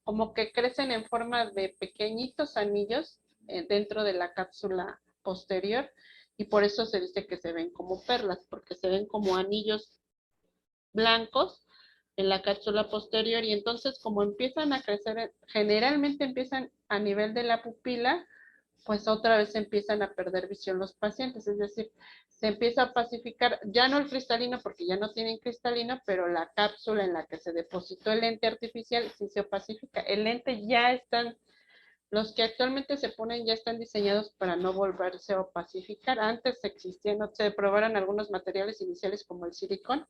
como que crecen en forma de pequeñitos anillos dentro de la cápsula posterior, y por eso se dice que se ven como perlas, porque se ven como anillos blancos en la cápsula posterior, y entonces como empiezan a crecer, generalmente empiezan a nivel de la pupila, pues otra vez empiezan a perder visión los pacientes, es decir, se empieza a opacificar, ya no el cristalino porque ya no tienen cristalino, pero la cápsula en la que se depositó el lente artificial sí se opacifica. El lente ya están, los que actualmente se ponen ya están diseñados para no volverse a opacificar. Antes existían, no se probaron algunos materiales iniciales como el silicón,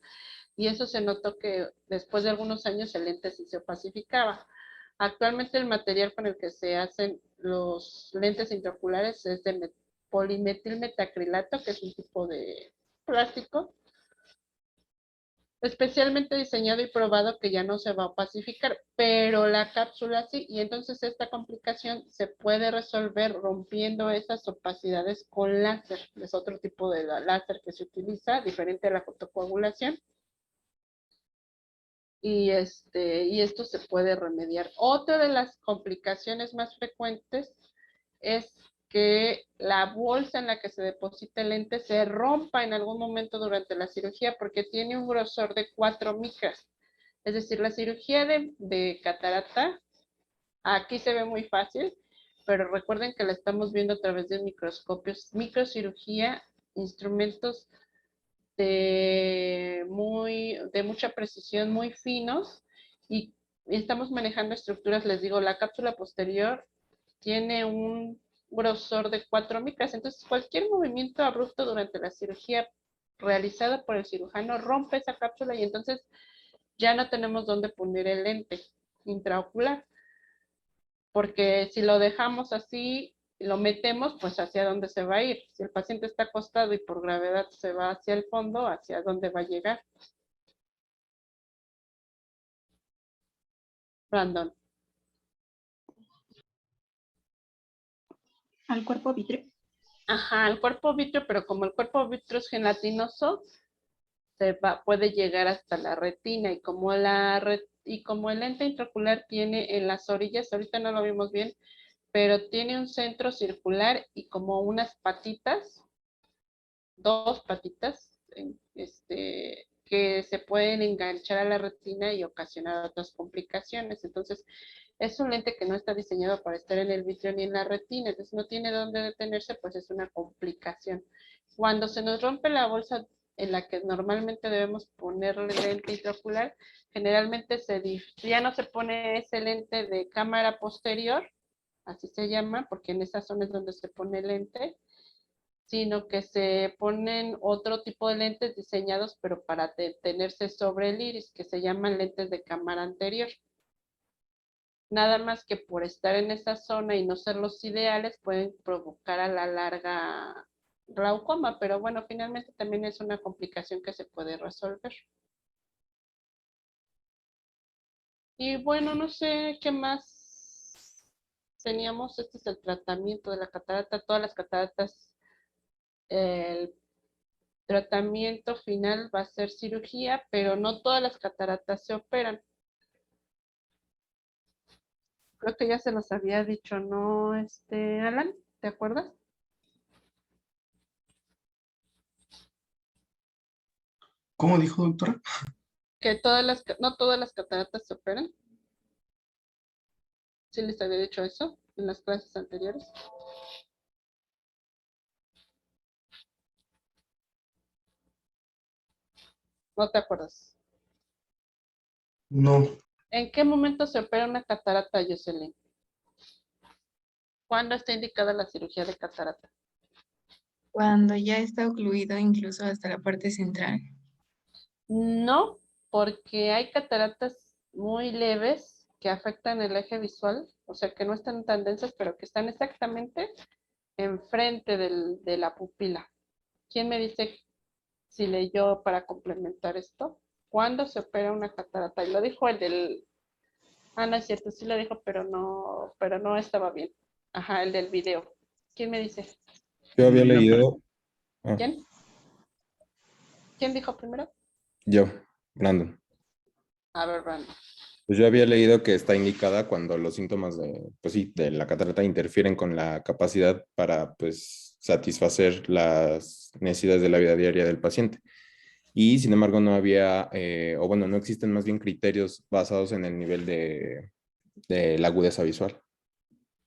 y eso se notó que después de algunos años el lente sí se opacificaba. Actualmente el material con el que se hacen los lentes intraoculares es de polimetilmetacrilato, que es un tipo de plástico especialmente diseñado y probado que ya no se va a opacificar, pero la cápsula sí, y entonces esta complicación se puede resolver rompiendo esas opacidades con láser. Es otro tipo de láser que se utiliza, diferente a la fotocoagulación. Y esto se puede remediar. Otra de las complicaciones más frecuentes es que la bolsa en la que se deposita el lente se rompa en algún momento durante la cirugía porque tiene un grosor de 4 micras. Es decir, la cirugía de catarata, aquí se ve muy fácil, pero recuerden que la estamos viendo a través de microscopios. Microcirugía, instrumentos de mucha precisión, muy finos, y estamos manejando estructuras, les digo, la cápsula posterior tiene un grosor de 4 micras, entonces cualquier movimiento abrupto durante la cirugía realizada por el cirujano rompe esa cápsula y entonces ya no tenemos dónde poner el lente intraocular, porque si lo dejamos así, lo metemos, pues hacia dónde se va a ir. Si el paciente está acostado y por gravedad se va hacia el fondo, ¿hacia dónde va a llegar? Brandon. Al cuerpo vítreo. Ajá, al cuerpo vítreo, pero como el cuerpo vítreo es gelatinoso, puede llegar hasta la retina, y como el lente intraocular tiene en las orillas, ahorita no lo vimos bien, pero tiene un centro circular y como unas patitas, 2 patitas, que se pueden enganchar a la retina y ocasionar otras complicaciones. Entonces, es un lente que no está diseñado para estar en el vítreo ni en la retina, entonces no tiene dónde detenerse, pues es una complicación. Cuando se nos rompe la bolsa en la que normalmente debemos ponerle lente intraocular, generalmente ya no se pone ese lente de cámara posterior, así se llama, porque en esa zona es donde se pone el lente, sino que se ponen otro tipo de lentes diseñados, pero para detenerse sobre el iris, que se llaman lentes de cámara anterior. Nada más que por estar en esa zona y no ser los ideales, pueden provocar a la larga glaucoma, pero bueno, finalmente también es una complicación que se puede resolver. Y bueno, no sé qué más teníamos. Este es el tratamiento de la catarata. Todas las cataratas, el tratamiento final va a ser cirugía, pero no todas las cataratas se operan. Creo que ya se los había dicho, ¿no, Alan? ¿Te acuerdas? ¿Cómo dijo, doctora? Que no todas las cataratas se operan. ¿Sí les había dicho eso en las clases anteriores? ¿No te acuerdas? No. ¿En qué momento se opera una catarata, Jocelyn? ¿Cuándo está indicada la cirugía de catarata? Cuando ya está ocluido incluso hasta la parte central. No, porque hay cataratas muy leves que afectan el eje visual, o sea que no están tan densas, pero que están exactamente enfrente de la pupila. ¿Quién me dice si leyó para complementar esto? ¿Cuándo se opera una catarata? Y lo dijo el del... Ah, no es cierto, sí lo dijo, pero no estaba bien. Ajá, el del video. ¿Quién me dice? Yo había leído. ¿Quién? ¿Quién dijo primero? Yo, Brandon. A ver, Brandon. Pues yo había leído que está indicada cuando los síntomas de, pues sí, de la catarata interfieren con la capacidad para, pues, satisfacer las necesidades de la vida diaria del paciente. Y sin embargo no había, o bueno, no existen más bien criterios basados en el nivel de la agudeza visual.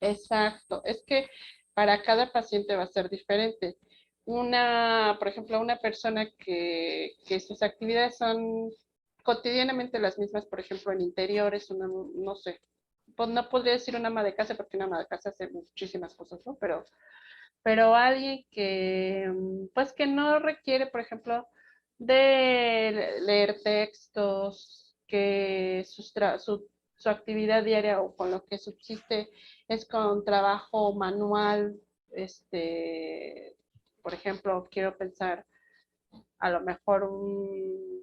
Exacto, es que para cada paciente va a ser diferente. Por ejemplo, una persona que sus actividades son cotidianamente las mismas, por ejemplo, en interiores, no sé, pues no podría decir una ama de casa porque una ama de casa hace muchísimas cosas, ¿no? Pero alguien pues que no requiere, por ejemplo, de leer textos, que su actividad diaria o con lo que subsiste es con trabajo manual, por ejemplo, quiero pensar a lo mejor un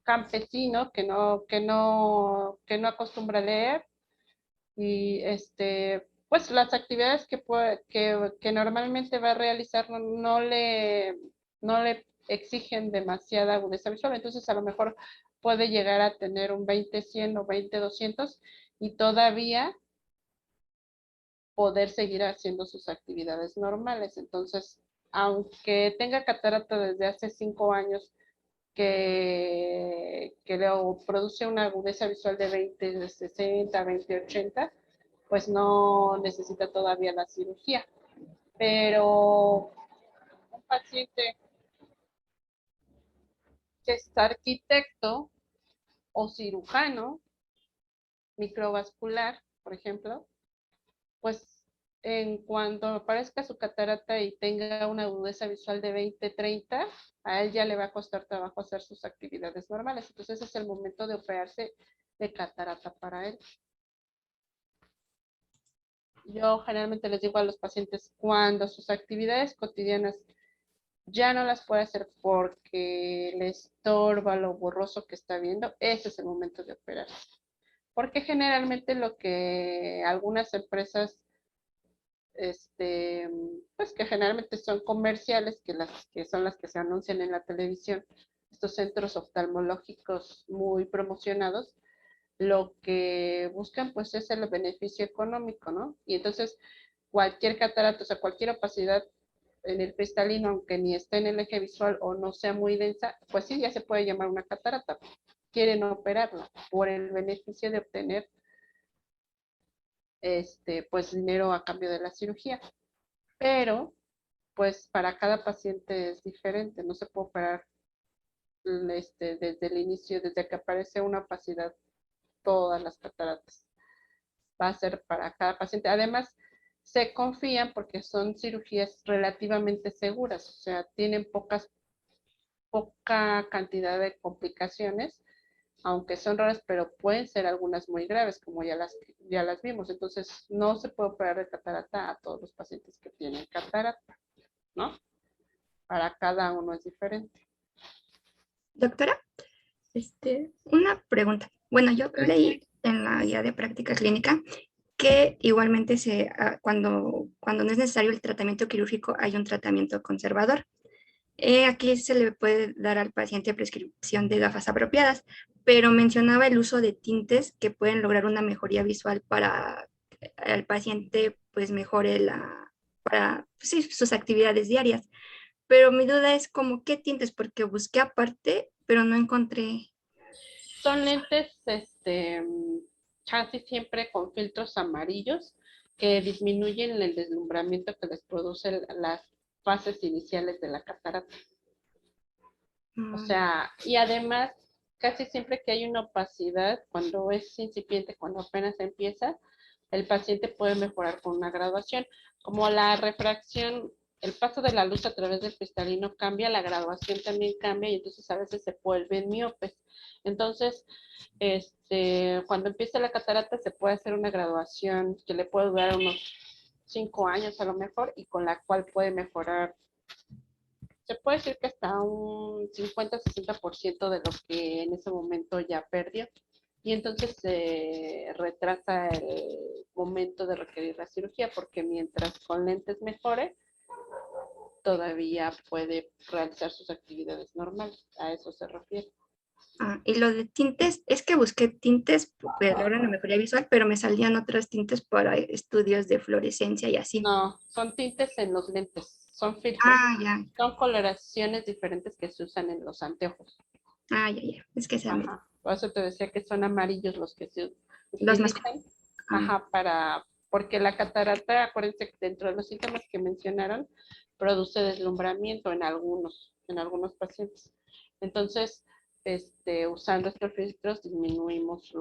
campesino que no acostumbra a leer y pues las actividades que normalmente va a realizar no le exigen demasiada agudeza visual, entonces a lo mejor puede llegar a tener un 20-100 o 20-200 y todavía poder seguir haciendo sus actividades normales. Entonces, aunque tenga catarata desde hace 5 años, que le produce una agudeza visual de 20-60, 20-80, pues no necesita todavía la cirugía. Pero un paciente que es arquitecto o cirujano microvascular, por ejemplo, pues en cuanto aparezca su catarata y tenga una agudeza visual de 20-30, a él ya le va a costar trabajo hacer sus actividades normales. Entonces ese es el momento de operarse de catarata para él. Yo generalmente les digo a los pacientes cuando sus actividades cotidianas ya no las puede hacer porque le estorba lo borroso que está viendo, ese es el momento de operar. Porque generalmente lo que algunas empresas, pues que generalmente son comerciales, que son las que se anuncian en la televisión, estos centros oftalmológicos muy promocionados, lo que buscan pues es el beneficio económico, ¿no? Y entonces cualquier catarata, o sea, cualquier opacidad en el cristalino, aunque ni esté en el eje visual o no sea muy densa, pues sí, ya se puede llamar una catarata. Quieren operarla por el beneficio de obtener pues dinero a cambio de la cirugía. Pero pues para cada paciente es diferente, no se puede operar desde el inicio, desde que aparece una opacidad, todas las cataratas. Va a ser para cada paciente. Además, se confían porque son cirugías relativamente seguras, o sea, tienen poca cantidad de complicaciones, aunque son raras, pero pueden ser algunas muy graves, como ya las vimos. Entonces, no se puede operar de catarata a todos los pacientes que tienen catarata, ¿no? Para cada uno es diferente. Doctora, una pregunta. Bueno, yo leí en la guía de práctica clínica que igualmente cuando no es necesario el tratamiento quirúrgico hay un tratamiento conservador. Aquí se le puede dar al paciente prescripción de gafas apropiadas, pero mencionaba el uso de tintes que pueden lograr una mejoría visual para el paciente, pues mejore para pues, sí, sus actividades diarias. Pero mi duda es como qué tintes, porque busqué aparte, pero no encontré. Son lentes casi siempre con filtros amarillos que disminuyen el deslumbramiento que les produce las fases iniciales de la catarata. O sea, y además, casi siempre que hay una opacidad, cuando es incipiente, cuando apenas empieza, el paciente puede mejorar con una graduación. Como la refracción, el paso de la luz a través del cristalino cambia, la graduación también cambia y entonces a veces se vuelven miopes. Entonces, cuando empieza la catarata se puede hacer una graduación que le puede durar unos 5 años a lo mejor y con la cual puede mejorar, se puede decir que hasta un 50-60% de lo que en ese momento ya perdió. Y entonces se retrasa el momento de requerir la cirugía porque mientras con lentes mejore, todavía puede realizar sus actividades normales. A eso se refiere. Y lo de tintes, es que busqué tintes ahora en la mejoría visual, pero me salían otros tintes para estudios de fluorescencia y así. No, son tintes en los lentes, son filtros. Ya. Son coloraciones diferentes que se usan en los anteojos. Ya. Es que se Por eso te decía que son amarillos los que se los más. utilizan. Porque la catarata, acuérdense que dentro de los síntomas que mencionaron, produce deslumbramiento en algunos pacientes. Entonces, usando estos filtros disminuimos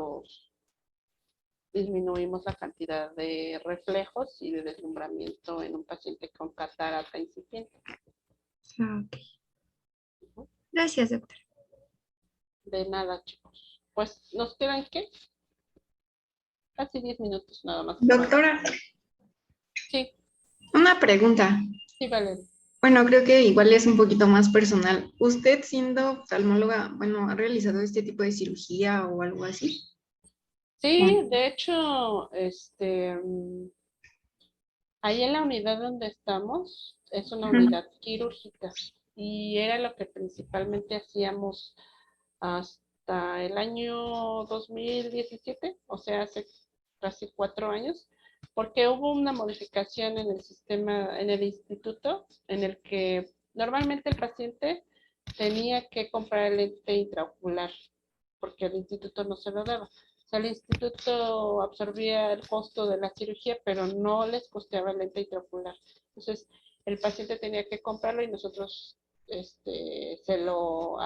la cantidad de reflejos y de deslumbramiento en un paciente con catarata incipiente. Ok. Gracias, doctora. De nada, chicos. Pues, ¿nos quedan qué? Casi 10 minutos nada más. Doctora. Sí. Una pregunta. Sí, Valeria. Bueno, creo que igual es un poquito más personal. ¿Usted siendo oftalmóloga, ha realizado este tipo de cirugía o algo así? Sí, de hecho, ahí en la unidad donde estamos, es una unidad quirúrgica y era lo que principalmente hacíamos hasta el año 2017, o sea, hace casi 4 años, porque hubo una modificación en el sistema, en el instituto, en el que normalmente el paciente tenía que comprar el lente intraocular, porque el instituto no se lo daba. O sea, el instituto absorbía el costo de la cirugía, pero no les costeaba el lente intraocular. Entonces, el paciente tenía que comprarlo y nosotros se lo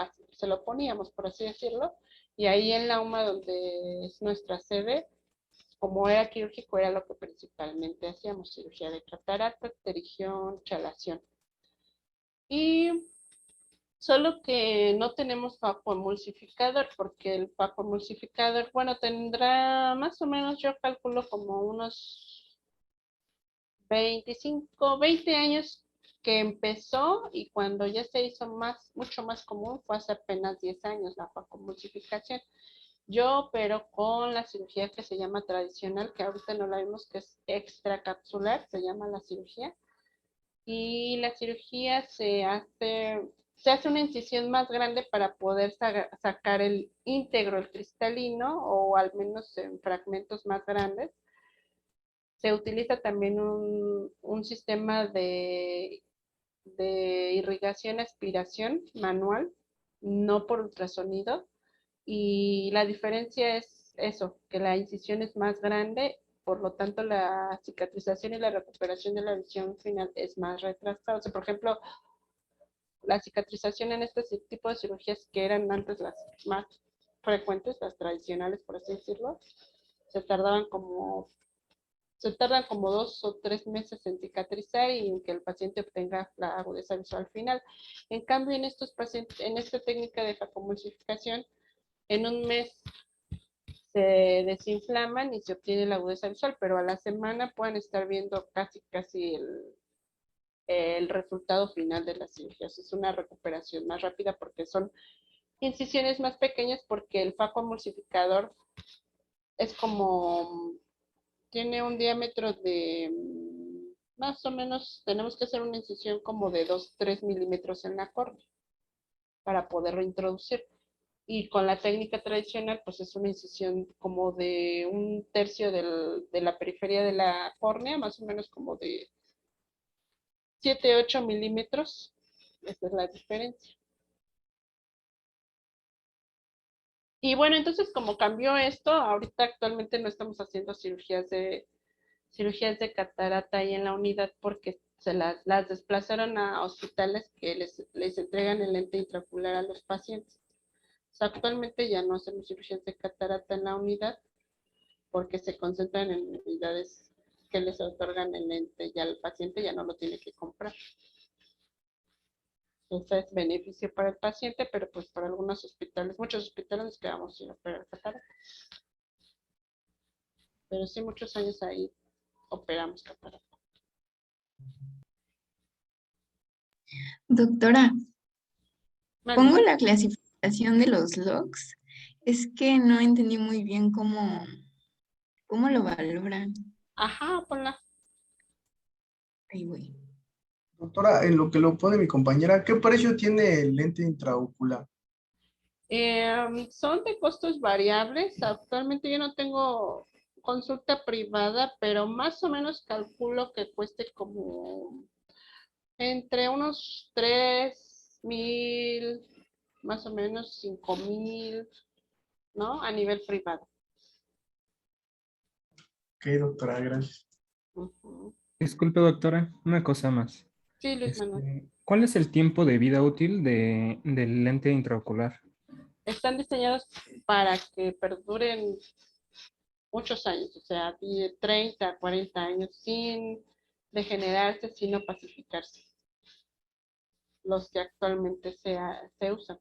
poníamos, por así decirlo. Y ahí en la UMA, donde es nuestra sede, como era quirúrgico, era lo que principalmente hacíamos: cirugía de catarata, pterigión, chalación. Y solo que no tenemos facoemulsificador, porque el facoemulsificador, bueno, tendrá más o menos, yo calculo, como unos 25, 20 años que empezó, y cuando ya se hizo mucho más común fue hace apenas 10 años la facoemulsificación. Yo opero con la cirugía que se llama tradicional, que ahorita no la vimos, que es extracapsular, se llama la cirugía. Y la cirugía se hace una incisión más grande para poder sacar el íntegro, el cristalino, o al menos en fragmentos más grandes. Se utiliza también un sistema de irrigación, aspiración manual, no por ultrasonido. Y la diferencia es eso, que la incisión es más grande, por lo tanto la cicatrización y la recuperación de la visión final es más retrasada. O sea, por ejemplo, la cicatrización en este tipo de cirugías, que eran antes las más frecuentes, las tradicionales, por así decirlo, se tardan como 2 o 3 meses en cicatrizar y en que el paciente obtenga la agudeza visual final. En cambio, en estos pacientes, en esta técnica de facomulsificación, en un mes se desinflaman y se obtiene la agudeza visual, pero a la semana pueden estar viendo casi el resultado final de la cirugía. Es una recuperación más rápida porque son incisiones más pequeñas, porque el facoemulsificador es tiene un diámetro de más o menos, tenemos que hacer una incisión como de 2-3 milímetros en la córnea para poder reintroducir. Y con la técnica tradicional, pues es una incisión como de 1/3 de la periferia de la córnea, más o menos como de 7-8 milímetros. Esa es la diferencia. Y bueno, entonces, como cambió esto, ahorita actualmente no estamos haciendo cirugías de catarata ahí en la unidad, porque se las desplazaron a hospitales que les entregan el lente intraocular a los pacientes. O sea, actualmente ya no hacemos cirugías de catarata en la unidad, porque se concentran en unidades que les otorgan el lente, ya el paciente ya no lo tiene que comprar. Entonces es beneficio para el paciente, pero pues para algunos hospitales, muchos hospitales nos quedamos sin operar catarata. Pero sí, muchos años ahí operamos catarata. Doctora, pongo la clasificación de los logs. Es que no entendí muy bien cómo lo valoran. Ajá, ponla. Ahí voy. Doctora, en lo que lo pone mi compañera, ¿qué precio tiene el lente intraocular? Son de costos variables. Actualmente yo no tengo consulta privada, pero más o menos calculo que cueste como entre unos 3,000, más o menos 5,000, ¿no? A nivel privado. Ok, doctora, gracias. Disculpe, doctora, una cosa más. Sí, Luis Manuel. ¿Cuál es el tiempo de vida útil del lente intraocular? Están diseñados para que perduren muchos años, o sea, de 30 a 40 años sin degenerarse, sin opacificarse. Los que actualmente se usan.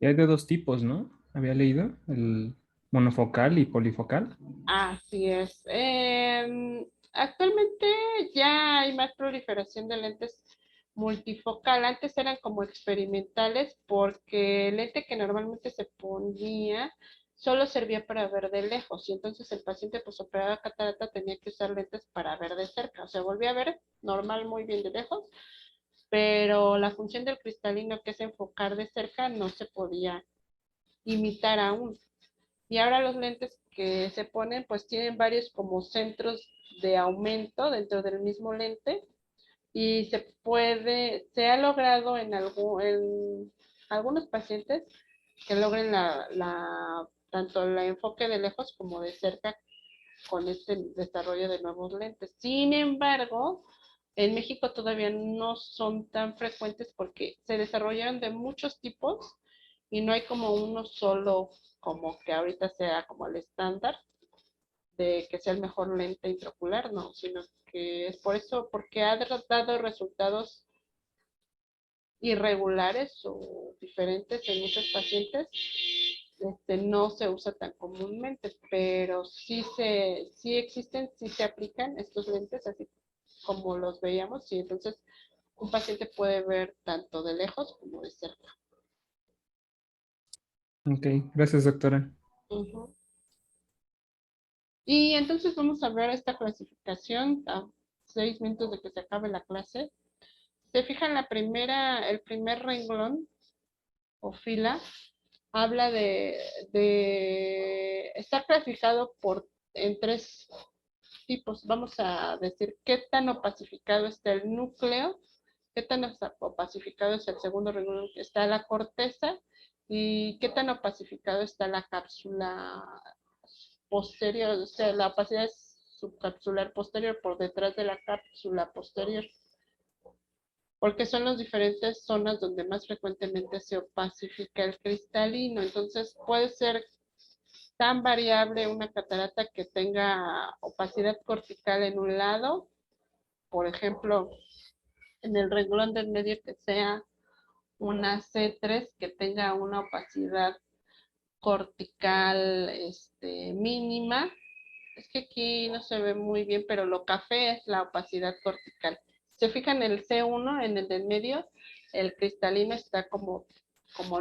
Y hay de dos tipos, ¿no? Había leído, el monofocal y polifocal. Así es. Actualmente ya hay más proliferación de lentes multifocal. Antes eran como experimentales porque el lente que normalmente se ponía solo servía para ver de lejos y entonces el paciente posoperado de catarata tenía que usar lentes para ver de cerca. O sea, volvía a ver normal muy bien de lejos, pero la función del cristalino, que es enfocar de cerca, no se podía imitar aún. Y ahora los lentes que se ponen pues tienen varios como centros de aumento dentro del mismo lente y se ha logrado en algunos pacientes que logren tanto el enfoque de lejos como de cerca con este desarrollo de nuevos lentes. Sin embargo, en México todavía no son tan frecuentes porque se desarrollaron de muchos tipos y no hay como uno solo como que ahorita sea como el estándar de que sea el mejor lente intraocular, no, sino que es por eso, porque ha dado resultados irregulares o diferentes en muchos pacientes, no se usa tan comúnmente, pero sí existen, sí se aplican estos lentes así como los veíamos y entonces un paciente puede ver tanto de lejos como de cerca. Ok, gracias, doctora. Ujú. Y entonces vamos a ver esta clasificación a 6 minutos de que se acabe la clase. Se fijan el primer renglón o fila, habla está clasificado en 3 tipos. Vamos a decir qué tan opacificado está el núcleo, qué tan opacificado es el segundo renglón, que está la corteza, y qué tan opacificado está la cápsula posterior, o sea, la opacidad subcapsular posterior por detrás de la cápsula posterior, porque son las diferentes zonas donde más frecuentemente se opacifica el cristalino. Entonces puede ser tan variable una catarata que tenga opacidad cortical en un lado, por ejemplo, en el renglón del medio que sea una C3 que tenga una opacidad cortical mínima. Es que aquí no se ve muy bien, pero lo café es la opacidad cortical. Si se fijan en el C1, en el del medio, el cristalino está como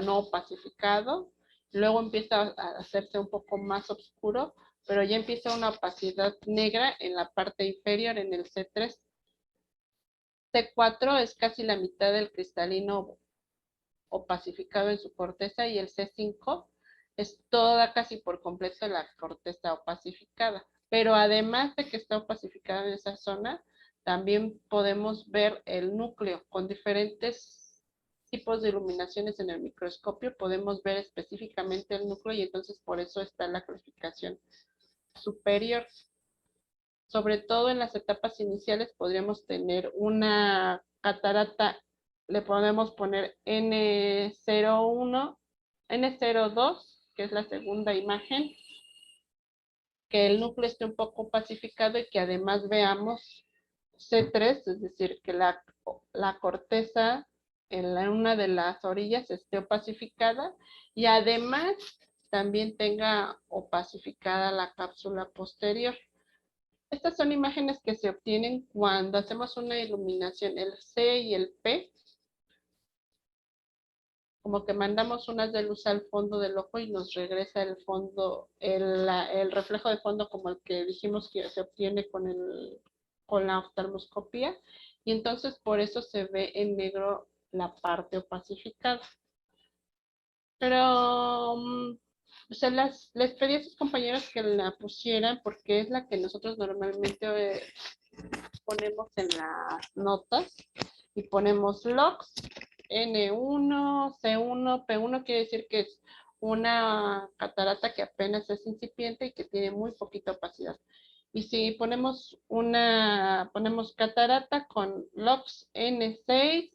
no opacificado. Luego empieza a hacerse un poco más oscuro, pero ya empieza una opacidad negra en la parte inferior, en el C3. C4 es casi la mitad del cristalino opacificado en su corteza y el C5 es toda casi por completo la corteza opacificada. Pero además de que está opacificada en esa zona, también podemos ver el núcleo con diferentes tipos de iluminaciones en el microscopio. Podemos ver específicamente el núcleo y entonces por eso está la clasificación superior. Sobre todo en las etapas iniciales podríamos tener una catarata, le podemos poner N01, N02, que es la segunda imagen, que el núcleo esté un poco opacificado y que además veamos C3, es decir, que la corteza en una de las orillas esté opacificada y además también tenga opacificada la cápsula posterior. Estas son imágenes que se obtienen cuando hacemos una iluminación, el C y el P, como que mandamos unas de luz al fondo del ojo y nos regresa el fondo, el reflejo de fondo como el que dijimos que se obtiene con la oftalmoscopía, y entonces por eso se ve en negro la parte opacificada. Pero o sea, les pedí a sus compañeros que la pusieran porque es la que nosotros normalmente ponemos en las notas y ponemos logs N1, C1, P1, quiere decir que es una catarata que apenas es incipiente y que tiene muy poquita opacidad. Y si ponemos ponemos catarata con logs N6,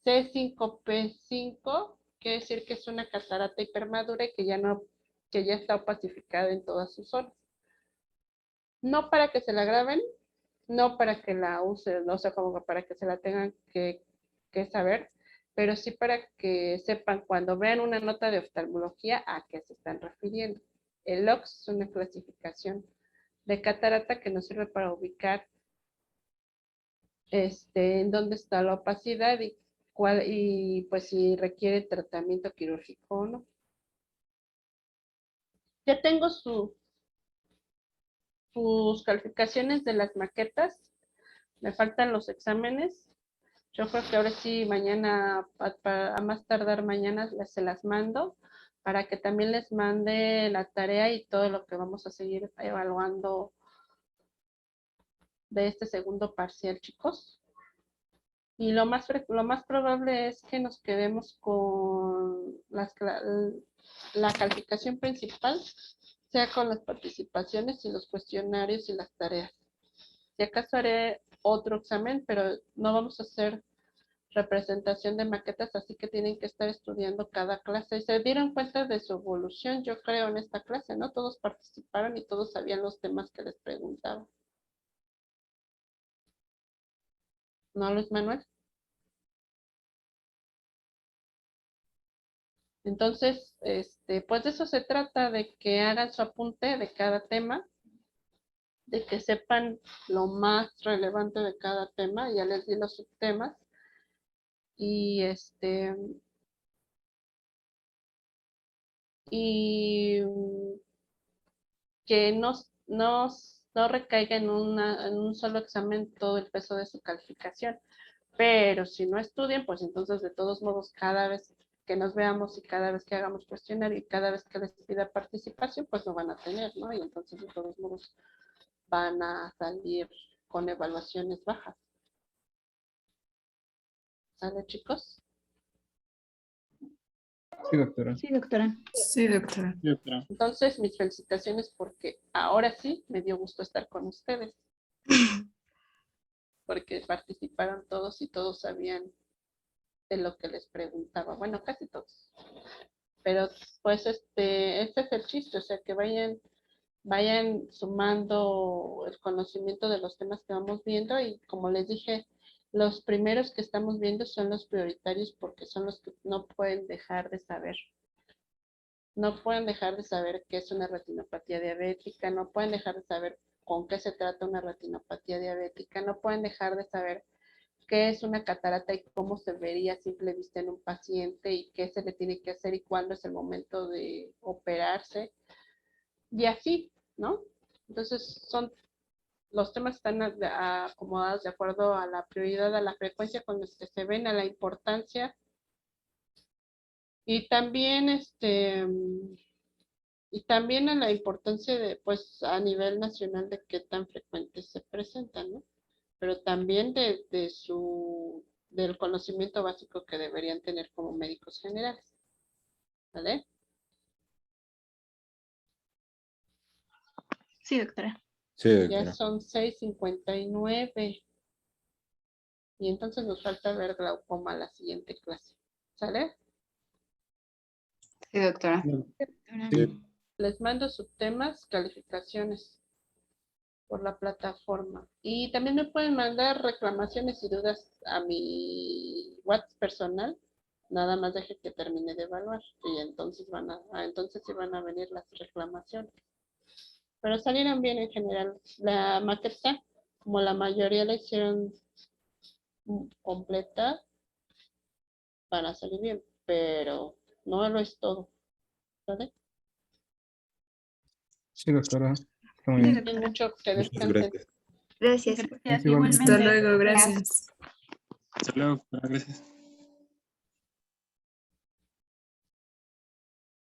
C5, P5, quiere decir que es una catarata hipermadura y que ya está opacificada en todas sus zonas. No para que se la graben, no para que la usen, o sea, como para que se la tengan que saber, pero sí para que sepan cuando vean una nota de oftalmología a qué se están refiriendo. El LOX es una clasificación de catarata que nos sirve para ubicar en dónde está la opacidad y pues si requiere tratamiento quirúrgico o no. Ya tengo sus calificaciones de las maquetas. Me faltan los exámenes. Yo creo que ahora sí, mañana, a más tardar mañana, se las mando para que también les mande la tarea y todo lo que vamos a seguir evaluando de este segundo parcial, chicos. Y lo más probable es que nos quedemos con la calificación principal, sea con las participaciones y los cuestionarios y las tareas. Si acaso haré otro examen, pero no vamos a hacer representación de maquetas, así que tienen que estar estudiando cada clase. Se dieron cuenta de su evolución, yo creo, en esta clase, ¿no? Todos participaron y todos sabían los temas que les preguntaba. ¿No, Luis Manuel? Entonces, pues de eso se trata, de que hagan su apunte de cada tema, de que sepan lo más relevante de cada tema, ya les di los subtemas, y que no recaiga en un solo examen todo el peso de su calificación. Pero si no estudian, pues entonces de todos modos, cada vez que nos veamos y cada vez que hagamos cuestionario y cada vez que les pida participación, pues no van a tener, ¿no? Y entonces de todos modos van a salir con evaluaciones bajas. ¿Sale, chicos? Sí, doctora. Sí, doctora. Sí, doctora. Sí, doctora. Entonces, mis felicitaciones porque ahora sí me dio gusto estar con ustedes. Porque participaron todos y todos sabían de lo que les preguntaba. Bueno, casi todos. Pero pues este es el chiste, o sea, que vayan sumando el conocimiento de los temas que vamos viendo y como les dije, los primeros que estamos viendo son los prioritarios porque son los que no pueden dejar de saber. No pueden dejar de saber qué es una retinopatía diabética, no pueden dejar de saber con qué se trata una retinopatía diabética, no pueden dejar de saber qué es una catarata y cómo se vería a simple vista en un paciente y qué se le tiene que hacer y cuándo es el momento de operarse. Y así, ¿no? Entonces, los temas están acomodados de acuerdo a la prioridad, a la frecuencia con la que se ven, a la importancia. Y también, a la importancia de, pues, a nivel nacional de qué tan frecuentes se presentan, ¿no? Pero también del conocimiento básico que deberían tener como médicos generales. ¿Vale? Sí, doctora. Sí, Ya doctora. son 6:59. Y entonces nos falta ver glaucoma la siguiente clase. ¿Sale? Sí, doctora. Sí. Les mando subtemas, calificaciones por la plataforma. Y también me pueden mandar reclamaciones y dudas a mi WhatsApp personal. Nada más deje que termine de evaluar. Y entonces entonces sí van a venir las reclamaciones. Pero salieron bien en general. La maqueta, como la mayoría la hicieron completa, para salir bien. Pero no lo es todo. ¿Vale? Sí, doctora. Está muy Sí, bien. doctora. Mucho que Muchas descansen. gracias. Gracias. Gracias, igualmente. Hasta igualmente. luego, gracias. Hasta luego, doctora. Gracias.